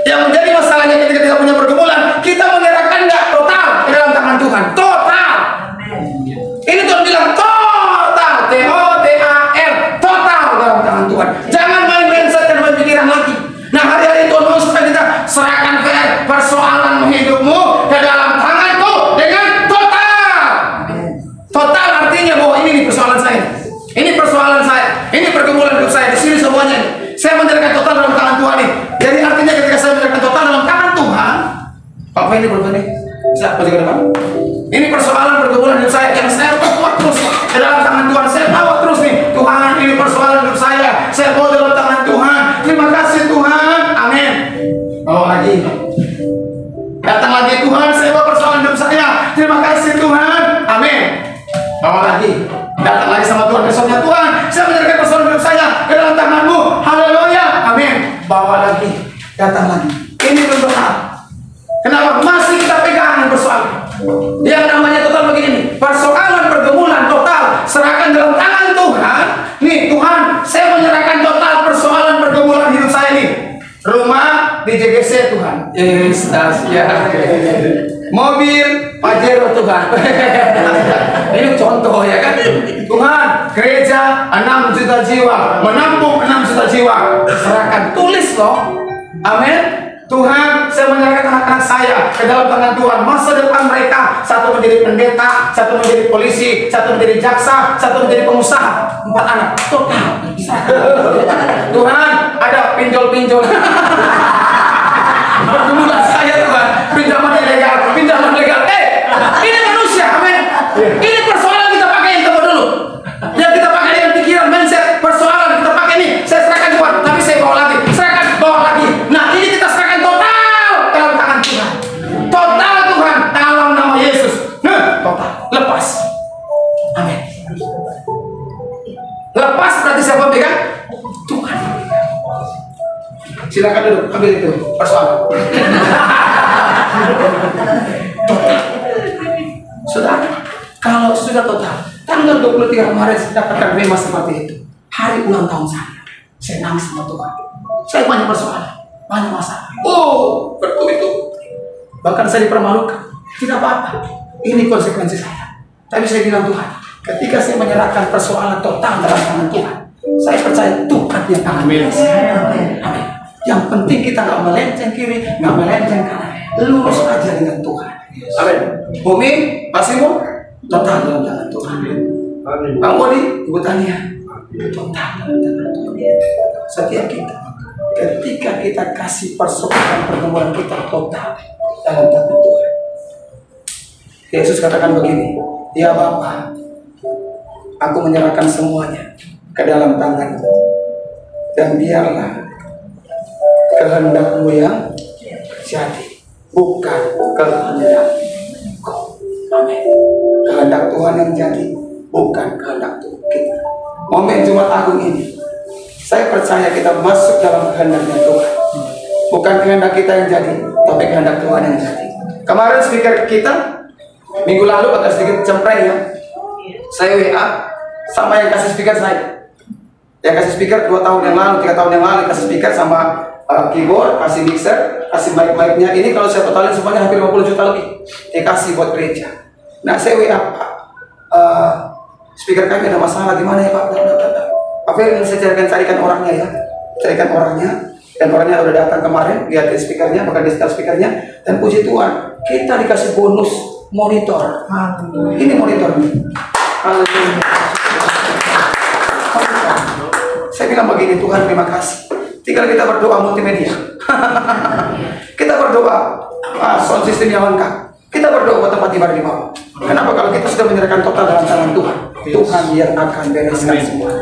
Yang menjadi masalahnya ketika tidak punya pergumulan, kita menyerahkan nggak total ke dalam tangan Tuhan. Total. Ini Tuhan bilang total, T-O-T-A-L, total dalam tangan Tuhan. Jangan main mindset dan main pikiran lagi. Nah hari-hari Tuhan mau supaya kita serahkan persoalan hidupmu ke dalam tanganku dengan total. Total artinya bahwa ini nih persoalan saya, ini persoalan saya, ini pergumulan hidup saya, di sini semuanya. Saya menyerahkan total dalam tangan Tuhan nih. Jadi artinya ketika saya menyerahkan total dalam tangan Tuhan, apa ini berapa nih? Siapa juga depan? Ini persoalan pergumulan hidup saya yang saya bawa terus ke dalam tangan Tuhan. Saya bawa terus nih, Tuhan ini persoalan hidup saya bawa dalam tangan Tuhan. Terima kasih Tuhan, amin. Bawa lagi, datang lagi Tuhan, saya bawa persoalan hidup saya. Terima kasih Tuhan, amin. Bawa lagi, datang lagi sama Tuhan besoknya, Tuhan, saya menyerahkan persoalan hidup saya ke dalam tangan-Mu. Haleluya, amin. Bawa lagi, datang lagi. Ini berdoa. Kenapa? Masih kita pegang persoalan. Yang namanya total begini, persoalan pergumulan total serahkan dalam tangan Tuhan. Nih Tuhan, saya menyerahkan total persoalan pergumulan hidup saya nih. Rumah di JGC Tuhan, ya. Mobil Pajero Tuhan. Ini contoh ya kan. Tuhan, gereja 6 juta jiwa, menampung 6 juta jiwa. Serahkan, tulis loh. Amin. Tuhan, saya menyerahkan anak-anak saya ke dalam tangan Tuhan. Masa depan mereka, satu menjadi pendeta, satu menjadi polisi, satu menjadi jaksa, satu menjadi pengusaha. 4 anak, total. Tuhan, ada pinjol-pinjol. Pergumulan saya Tuhan, pinjaman legal. Ini manusia, amin. Ini persoalan kita pakai yang tunggu dulu. Yang kita pakai dengan pikiran, mindset, persoalan kita pakai ini. Saya serahkan Tuhan, tapi saya bawa lagi. Serahkan, bawa lagi. Nah, ini kita serahkan total dalam tangan Tuhan. Total Tuhan, dalam nama Yesus. Total, lepas. Amin. Lepas berarti siapa pegang? Tuhan. Silakan duduk, ambil itu persoalan. Saudara, kalau sudah total, tanggal 23 Maret saya dapatkan rema seperti itu. Hari ulang tahun saya nangis sama Tuhan. Saya banyak persoalan, banyak masalah. Oh, bertubi-tubi. Bahkan saya dipermalukan. Tidak apa-apa. Ini konsekuensi saya. Tapi saya bilang Tuhan, ketika saya menyerahkan persoalan total dalam tangan Tuhan, saya percaya Tuhan yang akan melintasi. Amin. Yang penting kita nggak melenceng kiri, nggak melenceng kanan, lurus aja dengan Tuhan. Amin. Bumi, masih mau total dalam tangan Tuhan. Bang Bodi, Ibu Tania, total dalam tangan Tuhan. Setiap kita, ketika kita kasih persoalan pertemuan kita total dalam tangan Tuhan. Yesus katakan begini, ya Bapa, aku menyerahkan semuanya ke dalam tangan-Mu, dan biarlah kehendak-Mu yang jadi, bukan kehendak-Ku. Amin. Kehendak Tuhan yang jadi, bukan kehendak kita. Momen Jumat Agung ini, Saya percaya kita masuk dalam kehendaknya Tuhan. Bukan kehendak kita yang jadi, tapi kehendak Tuhan yang jadi. Kemarin speaker kita minggu lalu agak sedikit cempreng ya. Saya WA sama yang kasih speaker saya. Yang kasih speaker 2 tahun yang lalu, 3 tahun yang lalu kasih speaker sama keyboard, kasih mixer, kasih mic-nya. Ini kalau saya totalin semuanya hampir 50 juta lebih. Dikasih buat gereja. Nah saya WA Pak, speaker kami ada masalah gimana ya Pak? Pak Ferry, saya carikan orangnya ya. Carikan orangnya. Dan orangnya udah datang kemarin, lihat speakernya, bahkan di speakernya. Dan puji Tuhan, kita dikasih bonus monitor. Ini monitornya. Haleluya. Saya bilang begini, Tuhan terima kasih. Tinggal kita berdoa multimedia. Kita berdoa, sound system yang lengkap. Kita berdoa buat tempat ibadah di bawah. Kenapa? Kalau kita sudah menyerahkan total dalam tangan Tuhan, Tuhan yang akan bereskan semua.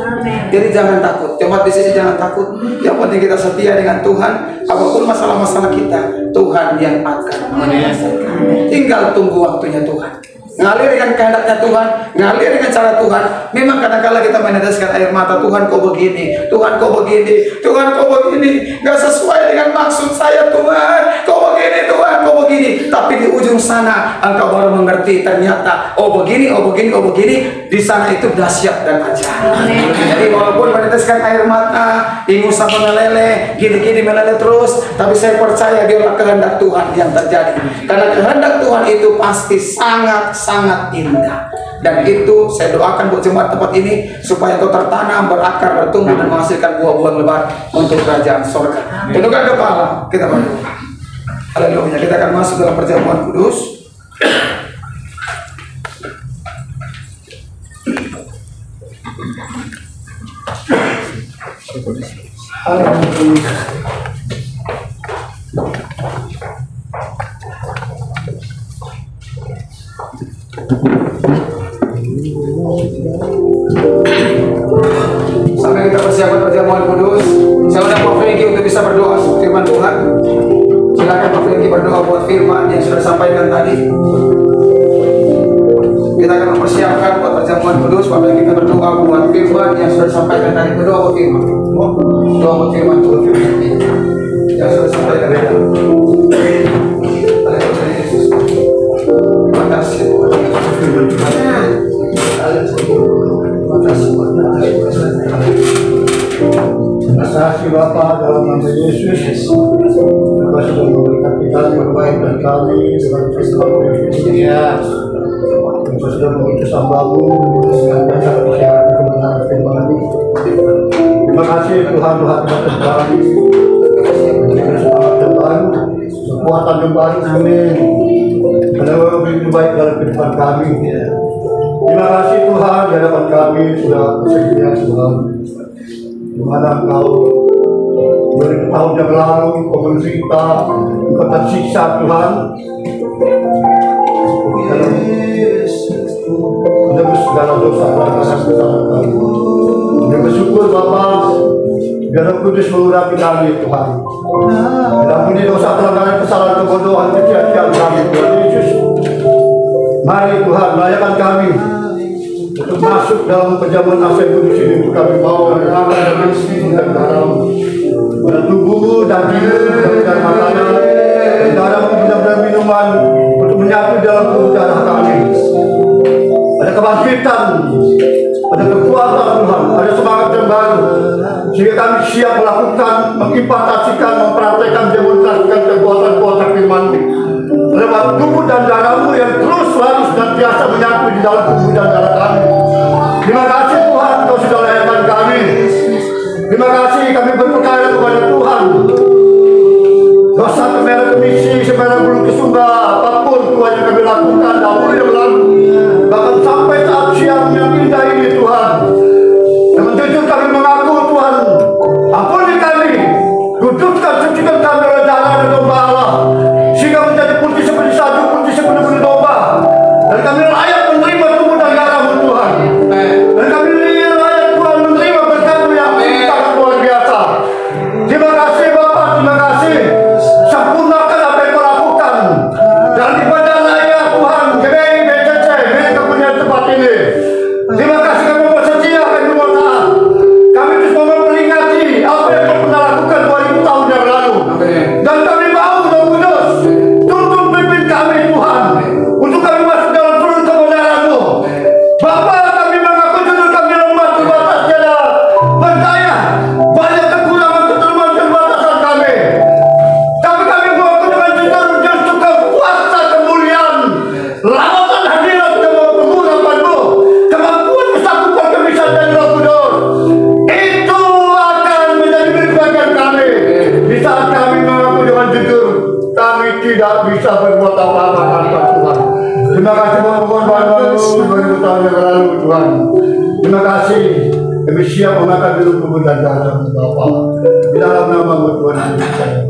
Jadi jangan takut, jemaat di sini jangan takut. Yang penting kita setia dengan Tuhan. Apapun masalah-masalah kita, Tuhan yang akan menyelesaikan. Tinggal tunggu waktunya Tuhan. Ngalir dengan kehendaknya Tuhan, ngalir dengan cara Tuhan. Memang kadang-kala kita meneteskan air mata, Tuhan kok begini, Tuhan kok begini, Tuhan kok begini, gak sesuai dengan maksud saya Tuhan, kok begini Tuhan, kok begini. Tapi di ujung sana engkau baru mengerti ternyata oh begini, oh begini, oh begini. Di sana itu dahsyat dan ajaib. Jadi walaupun meneteskan air mata, ingus sampai meleleh, gini-gini meleleh terus, tapi saya percaya biarlah kehendak Tuhan yang terjadi. Karena kehendak Tuhan itu pasti sangat indah. Dan itu saya doakan buat jemaat tempat ini supaya kau tertanam, berakar, bertumbuh dan menghasilkan buah-buah lebat untuk kerajaan surga. Tundukkan kepala, kita berdoa. Haleluya. Kita akan masuk dalam perjamuan kudus. Haleluya. Sampai kita persiapkan perjamuan kudus, saya undang Pak Franky untuk bisa berdoa firman Tuhan. Silakan Pak Franky berdoa buat firman yang sudah disampaikan tadi. Kita akan mempersiapkan buat perjamuan kudus. Pak Franky kita berdoa buat firman yang sudah disampaikan tadi. Berdoa buat firman. Doa buat firman Tuhan yang sudah disampaikan tadi. Haleluya Yesus. Terima kasih. Terima kasih Bapa dalam nama Yesus. Terima kasih sudah memberkati kami, memperbaikkan kami dengan firman Indonesia. Terima kasih sudah mengutus hamba-Mu dengan banyak kesehatan kebenaran firman ini. Terima kasih Tuhan atas kami. Memberikan semangat yang baru, kekuatan yang baru. Amin. Karena lebih baik dalam kehidupan kami. Terima kasih Tuhan di hadapan kami sudah bersedia Tuhan. Di mana Engkau 2000 tahun yang lalu Engkau menderita, Engkau tersiksa Tuhan. Menebus segala dosa dan kesalahan kami. Kami bersyukur Bapa, biar Roh Kudus mengurapi kami Tuhan. Ampuni dosa pelanggaran kesalahan kebodohan ketiadaan kami Tuhan Yesus. Mari Tuhan layakan kami untuk masuk dalam perjamuan nasihat kudus ini. Untuk kami mau berangkat dan isi dan garam pada tubuh dan hidup dan makanan dan garam benar-benar minuman untuk menyatu dalam tubuh darah kami. Ada kebangkitan, ada kekuatan Tuhan, ada semangat yang baru sehingga kami siap melakukan, mengimplementasikan, mempraktekkan, demonstrasikan kekuatan-kekuatan firman-Mu lewat tubuh dan darah-Mu yang terus selalu senantiasa menyatu di dalam tubuh dan darah kami. Terima kasih Tuhan, Kau sudah layakan kami. Terima kasih kami berpercaya kepada Tuhan. Dosa kemerah kemisi, semerah bulu kesungguh, apapun Tuhan yang kami lakukan dahulu yang lalu, bahkan sampai saat siang yang indah ini Tuhan, dengan jujur kami mengaku Tuhan, ampuni kami, kuduskan, sucikan kami oleh darah dan domba Allah, sehingga menjadi putih seperti salju, putih seperti domba, dan kami layak menerima tubuh dan darah-Mu Tuhan, dan kami layak Tuhan menerima berkat-Mu yang sangat luar biasa. Terima kasih Bapa. Tuhan lalu 2000 tahun yang lalu Tuhan. Terima kasih. Kami siap mengangkat dulu tubuh dan darah Bapa. Di dalam nama Tuhan Yesus.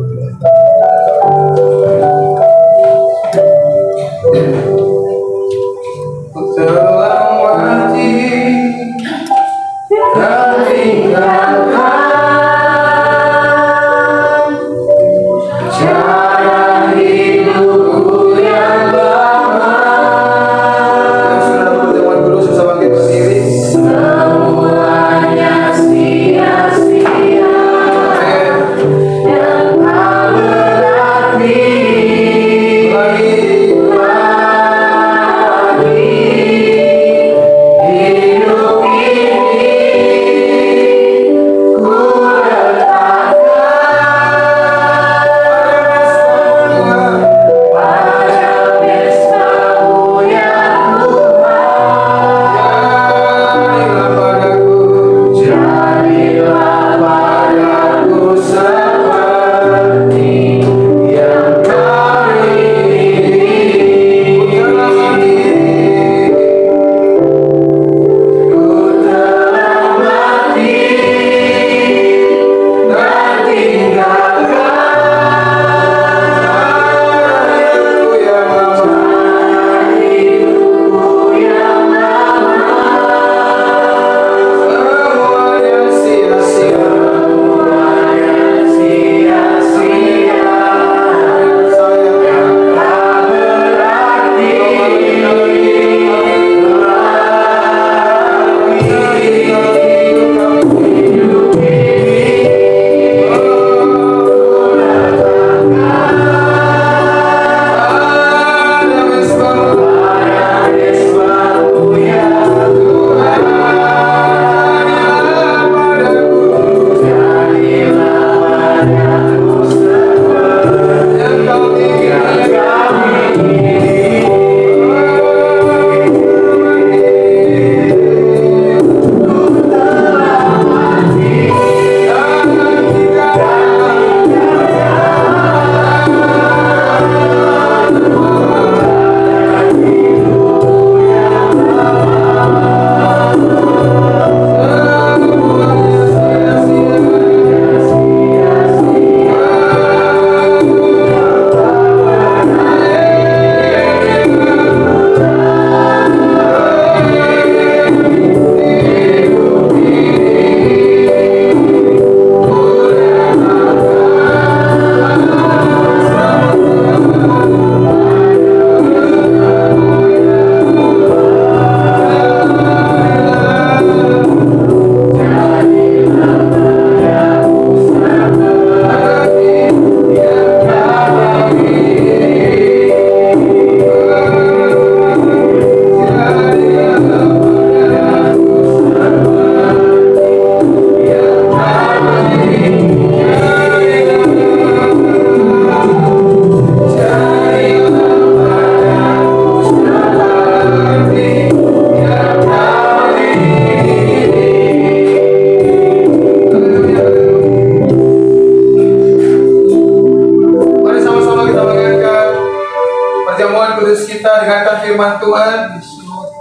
firman Tuhan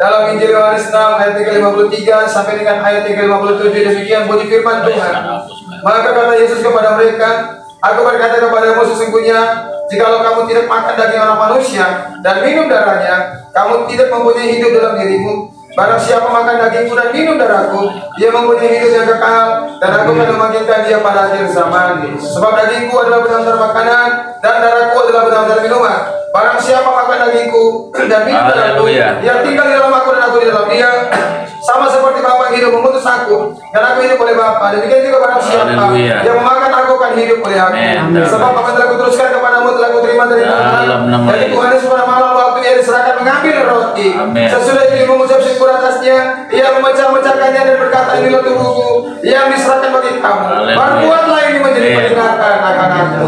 dalam Injil Yohanes 6 ayat 53 sampai dengan ayat 57. Demikian bunyi firman Tuhan. Maka kata Yesus kepada mereka, Aku berkata kepadamu sesungguhnya, jikalau kamu tidak makan daging anak manusia dan minum darahnya, kamu tidak mempunyai hidup dalam dirimu. Barang siapa makan dagingku dan minum darahku, dia mempunyai hidup yang kekal, dan aku akan membangkitkan dia pada akhir zaman. Sebab dagingku adalah benar-benar makanan, dan darahku adalah benar-benar minuman. Barang siapa makan dagingku dan minum darahku, dia tinggal di dalam aku dan aku di dalam dia, sama seperti Bapa yang hidup mengutus aku, dan aku hidup oleh Bapa. Demikian juga barang siapa yang memakan aku akan hidup oleh aku. Sebab apa yang telah kuteruskan kepadamu telah kuterima dari Bapa. Jadi Tuhan Yesus pada malam waktu ia diserahkan mengambil roti. Sesudah itu dia mengucap syukur atasnya, ia memecah-mecahkannya dan berkata, inilah tubuhku yang diserahkan bagi kamu. Perbuatlah ini menjadi peringatan akan aku.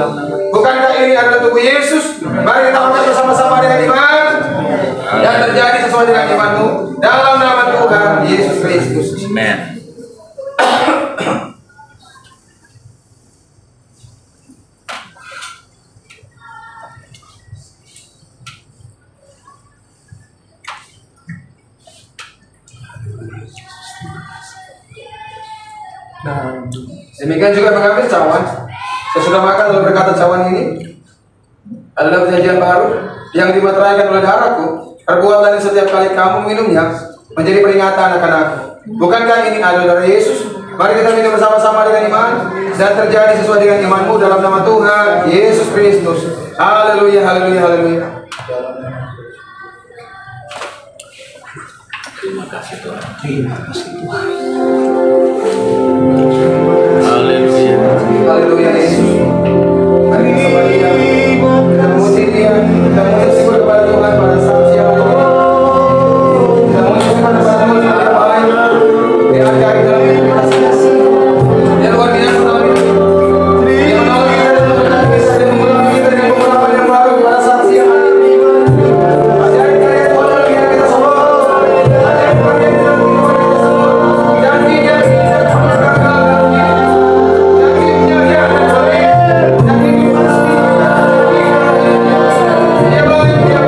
Bukankah ini adalah tubuh Yesus? Mari kita makan bersama-sama dengan iman dan terjadi sesuai dengan imanmu dalam nama Tuhan Yesus Kristus. Amen. Demikian juga mengambil cawan. Sesudah makan lalu berkata, cawan ini adalah perjanjian baru yang dimeteraikan oleh darahku. Perbuatan ini setiap kali kamu minumnya menjadi peringatan akan aku. Bukankah ini adalah darah Yesus? Mari kita minum bersama-sama dengan iman dan terjadi sesuai dengan imanmu dalam nama Tuhan Yesus Kristus. Haleluya, haleluya, haleluya. Terima kasih Tuhan. Terima kasih Tuhan. Haleluya. Haleluya Yesus. Mari kita sembah Dia. Kita memuji Dia. Kita bersyukur kepada Tuhan pada saat siang ini. Kita mengucapkan kepada Tuhan yang terbaik. Dia ajaib dalam hidup kita. Dia luar biasa dalam hidup kita. Dia menolong kita dan memberkati kita dan mengulangi kita dengan pengurapan yang baru pada saat siang ini. Ajaib karya Tuhan dalam hidup kita semua. Ajaib karya Tuhan dalam hidup kita semua. Janjinya tidak pernah gagal dalam hidup. Janjinya dia akan baik. Janjinya pasti. Dia baik. Dia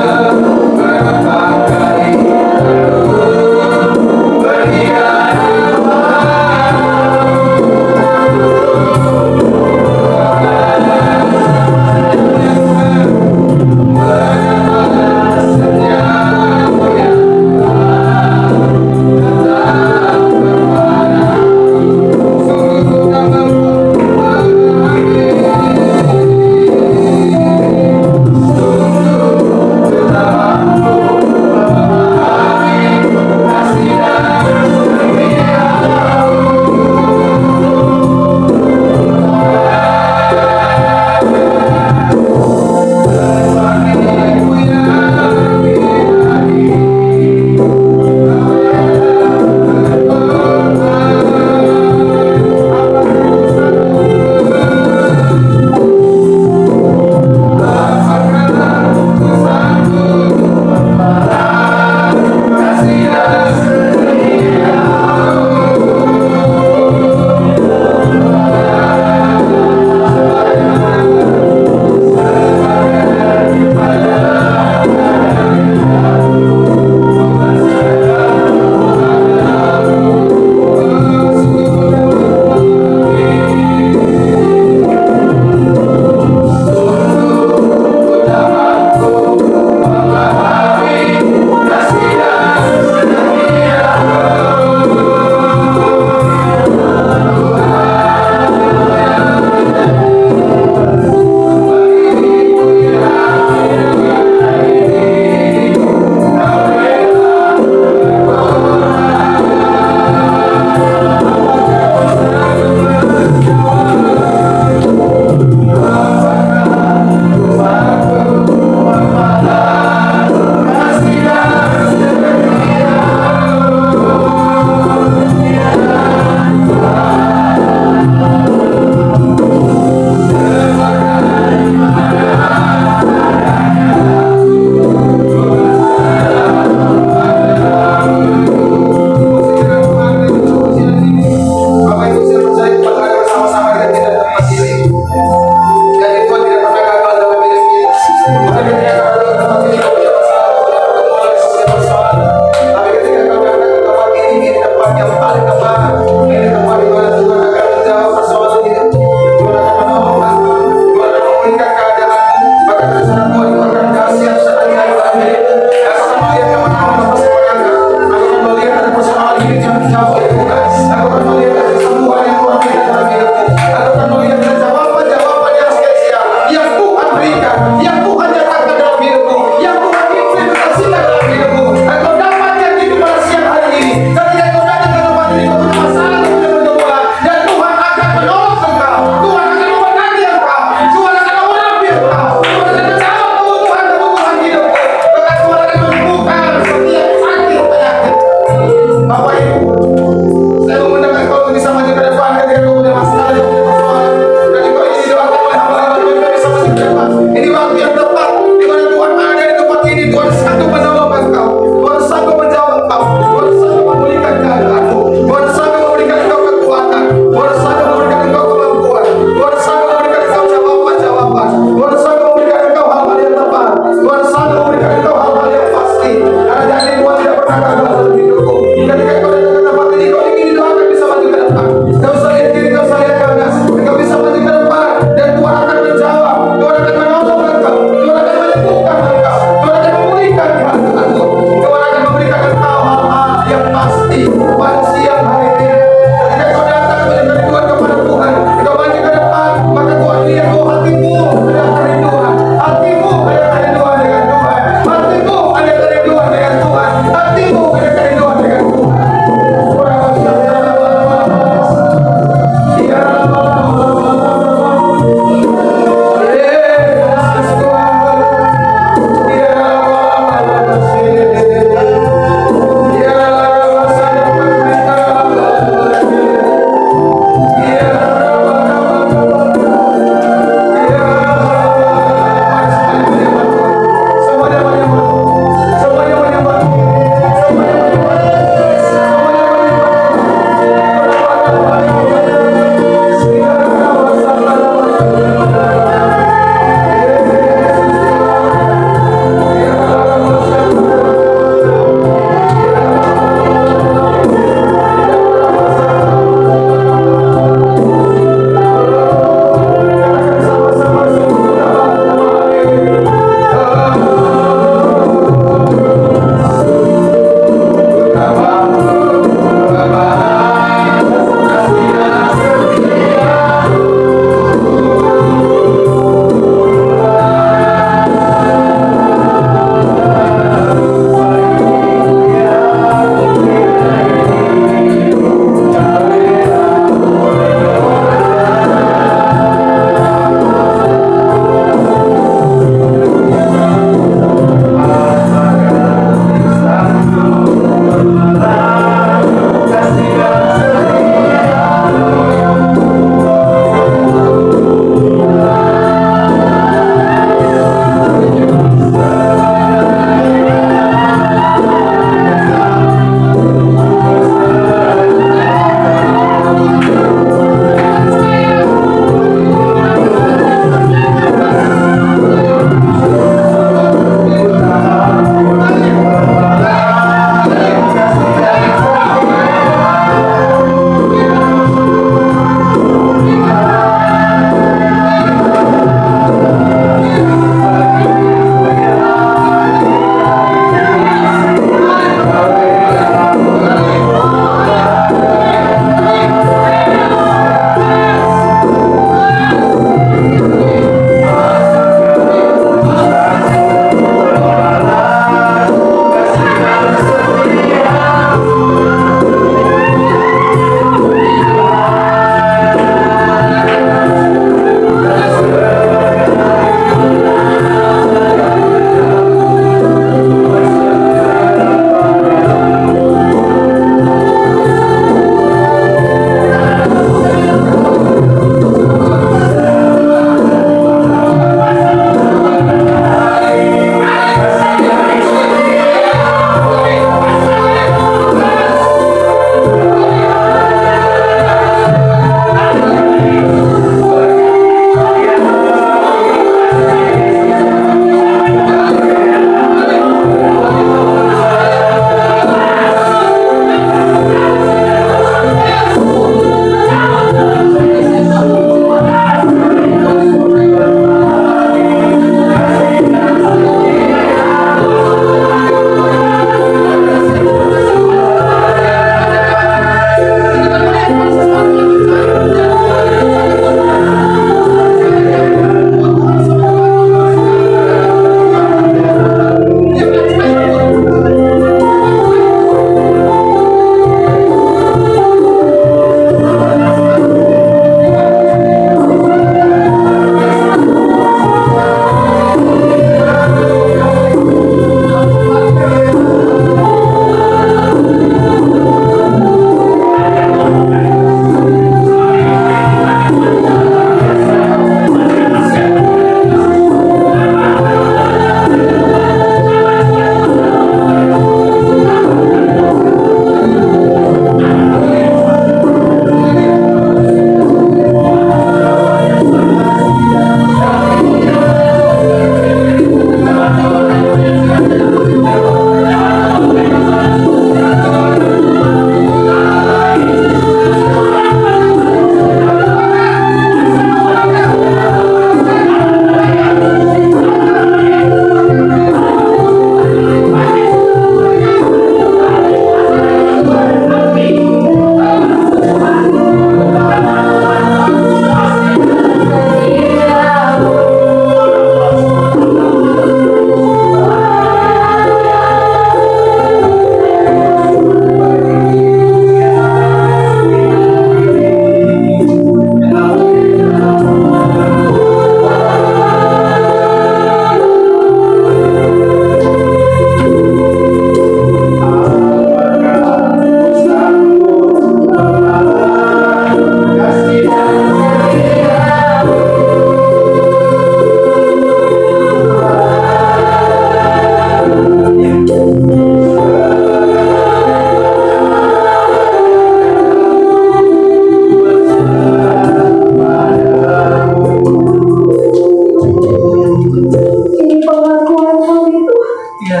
Ya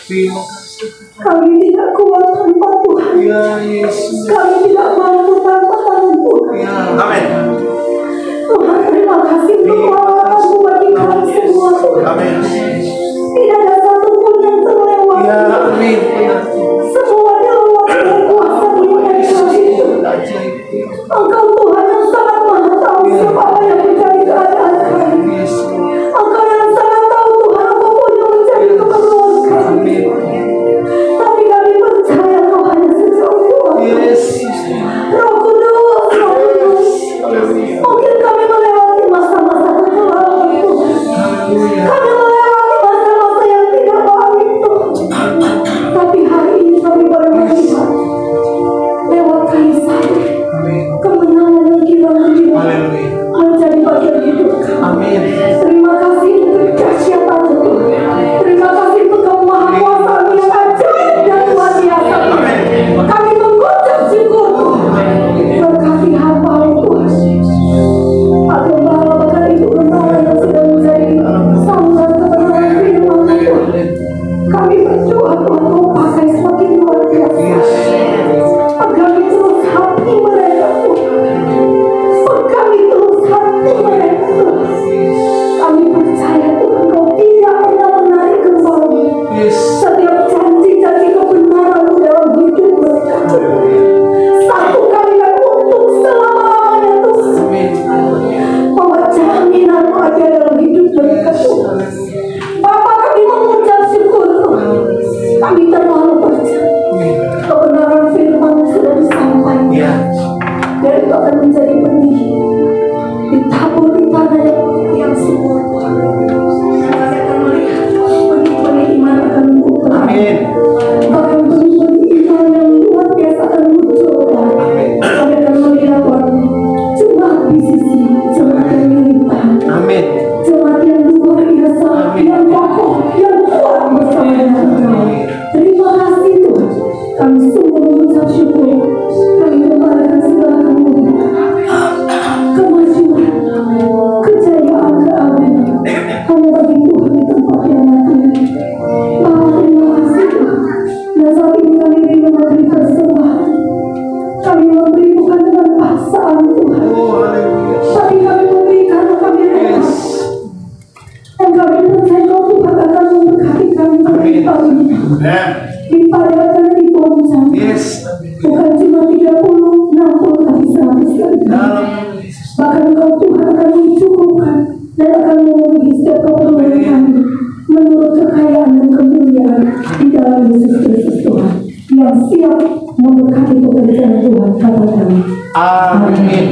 terima kasih. Kami tidak kuat tanpa Tuhan. Ya Yesus. Kami tidak mampu tanpa tangan Tuhan. Ya Amin. Tuhan, terima kasih untuk waktu bagi kami semua Tuhan. Amin. Tidak ada satupun yang terlewat. ya amin. Semua dalam waktu dan kuasa Tuhan kami. Engkau Tuhan yang sangat maha tahu siapa yang mencari keadaan kami. Yesus. Engkau yang sangat tahu Tuhan apapun yang menjadi keperluan kami. Tapi kami percaya Engkau hanya sejauh Tuhan. Yesus. Roh Kudus, Roh Kudus. Mungkin kami melewati masa-masa kekelaman Tuhan. Haleluya. Kami melewati masa-masa yang tidak baik Tuhan. Tapi hari ini kami baru melihat lewat kayu salib Amin. kemenangan yang kita terima Haleluya. menjadi bagian hidup kami. Amin. Terima kasih untuk kedahsyatan Tuhan. Terima kasih untuk kemahakuasaan yang ajaib dan luar biasa. Kami mengucap syukur Tuhan. Berkati hamba-Mu Tuhan. Pak Gembala, Bapak Ibu Gembala yang sudah menjadi saluran kebenaran firman Tuhan. Kami berdoa Tuhan Kau pakai semakin luar biasa. Pegangi terus hati mereka Tuhan. Pegangi terus hati mereka Tuhan. Kami percaya Tuhan Kau tidak pernah menarik kembali Yesus. setiap janji-janji kebenaran dalam hidup mereka. Satukan dan untuk selama-lamanya Tuhan. Amin. Bahwa jaminan-Mu ada dalam hidup mereka Tuhan. Bapa, kami mengucap syukur Tuhan. Kami terlalu percaya kebenaran firman sudah disampaikan. Ya. Dan itu akan menjadi benih ditabur di tanah yang subur Tuhan. Kami akan melihat benih-benih iman akan tumbuh. Amin. Bahkan benih-benih iman yang luar biasa akan muncul Tuhan. Kami akan melihat Tuhan jemaat di sisi jemaat yang melimpah, Amin. jemaat yang luar biasa, yang kokoh, yang kuat bersama dengan Kau. Terima kasih Tuhan. Kami sungguh mengucap syukur. Kami kembalikan segala kemuliaan, kemajuan, kejayaan, keagungan hanya bagi Tuhan di tempat yang lain. Bapa, terima kasih Tuhan. Dan saat ini kami ingin memberi persembahan. Kami memberi bukan dengan paksaan Tuhan, Oh, haleluya. tapi kami memberi karena kami rela. Dan kami percaya Kau Tuhan akan memberkati kami berlimpah-limpah. Amin. Dipadatkan di goncang. Yes. Bukan cuma 30, 60, tapi 100 kali. Dalam nama Yesus. Bahkan Kau Tuhan akan mencukupkan dan akan memenuhi setiap keperluan kami menurut kekayaan dan kemuliaan di dalam Yesus Kristus Tuhan yang siap memberkati pekerjaan Tuhan kata kami. Amin.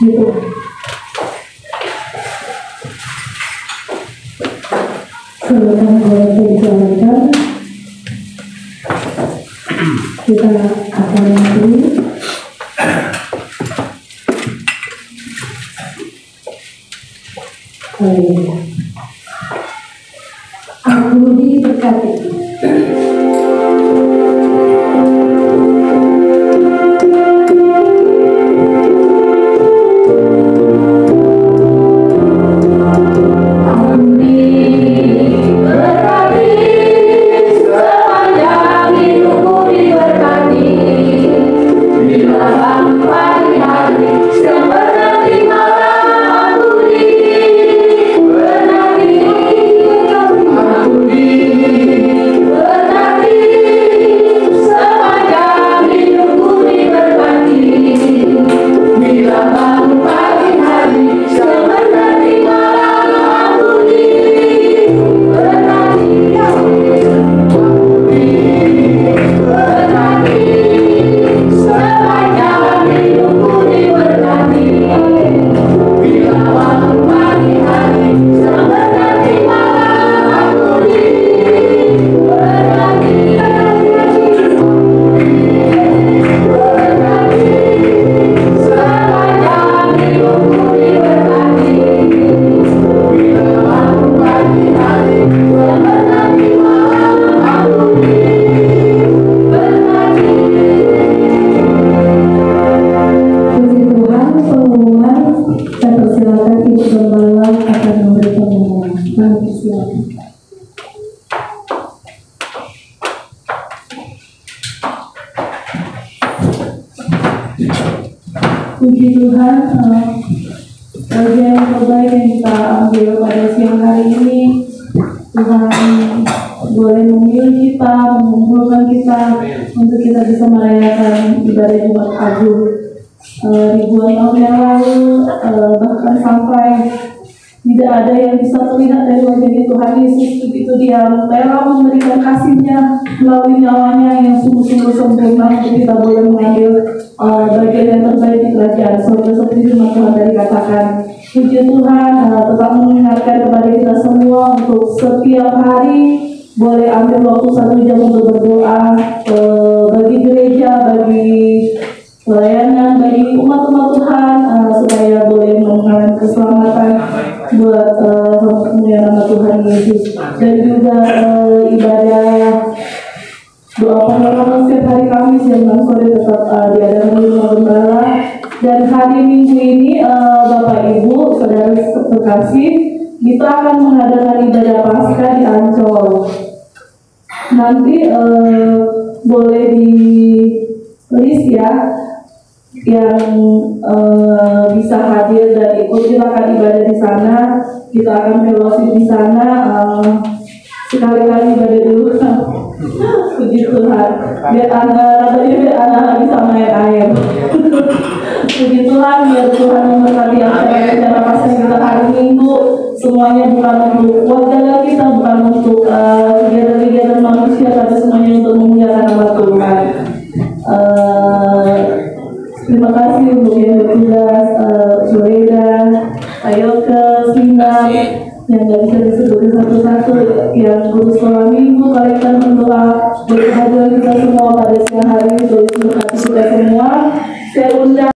Gitu. Silakan boleh dijalankan. Kita akan nanti aku diberkati. Sepanjang hidupku diberkati, bila pagi hari siang bernanti malam aku diberkati, sepanjang hidupku diberkati, bila pagi hari siang bernanti malam aku diberkati. Sepanjang hidupku diberkati, bila waktu pagi hari siang bernanti malam aku diberkati. Sepanjang hidupku diberkati, bila waktu pagi hari siang bernanti malam aku diberkati. Puji Tuhan, pengumuman dan persilakan Ibu Gembala akan memberi pengumuman. Kami persilakan. Puji Tuhan, bagian yang terbaik yang kita ambil pada siang hari ini, Tuhan boleh memilih kita, mengumpulkan kita untuk kita bisa merayakan ibadah Jumat Agung ribuan tahun yang lalu, bahkan sampai tidak ada yang bisa terlihat dari wajahnya Tuhan Yesus, begitu Dia rela memberikan kasih-Nya melalui nyawanya yang sungguh-sungguh sempurna untuk kita boleh mengambil bagian yang terbaik di kerajaan surga, seperti firman Tuhan tadi katakan. Puji Tuhan, tetap mengingatkan kepada kita semua untuk setiap hari boleh ambil waktu 1 jam untuk berdoa bagi gereja, bagi pelayanan, bagi umat-umat Tuhan, supaya boleh mengalami keselamatan buat kemuliaan nama Tuhan Yesus. Dan juga ibadah doa pengharapan setiap hari Kamis yang sore tetap diadakan di rumah gembala. Dan hari Minggu ini Bapak Ibu, saudara terkasih, kita akan mengadakan ibadah Paskah di Ancol. Nanti boleh di list ya, yang bisa hadir dan ikut, silakan ibadah di sana. Kita akan fellowship di sana, sekali-kali ibadah dulu. Puji Tuhan, biar anak bisa main air. Puji Tuhan, biar Tuhan memberkati acara Paskah kita hari Minggu. Semuanya bukan untuk wajah kita, bukan untuk kegiatan-kegiatan manusia, tapi semuanya untuk memuliakan nama Tuhan. Terima kasih untuk yang bertugas, Zuleda, Ayoke, Sinda, yang gak bisa disebut satu-satu, yang guru sekolah minggu, kalian berdoa berkehadiran kita semua pada siang hari ini, untuk kita semua. Saya undang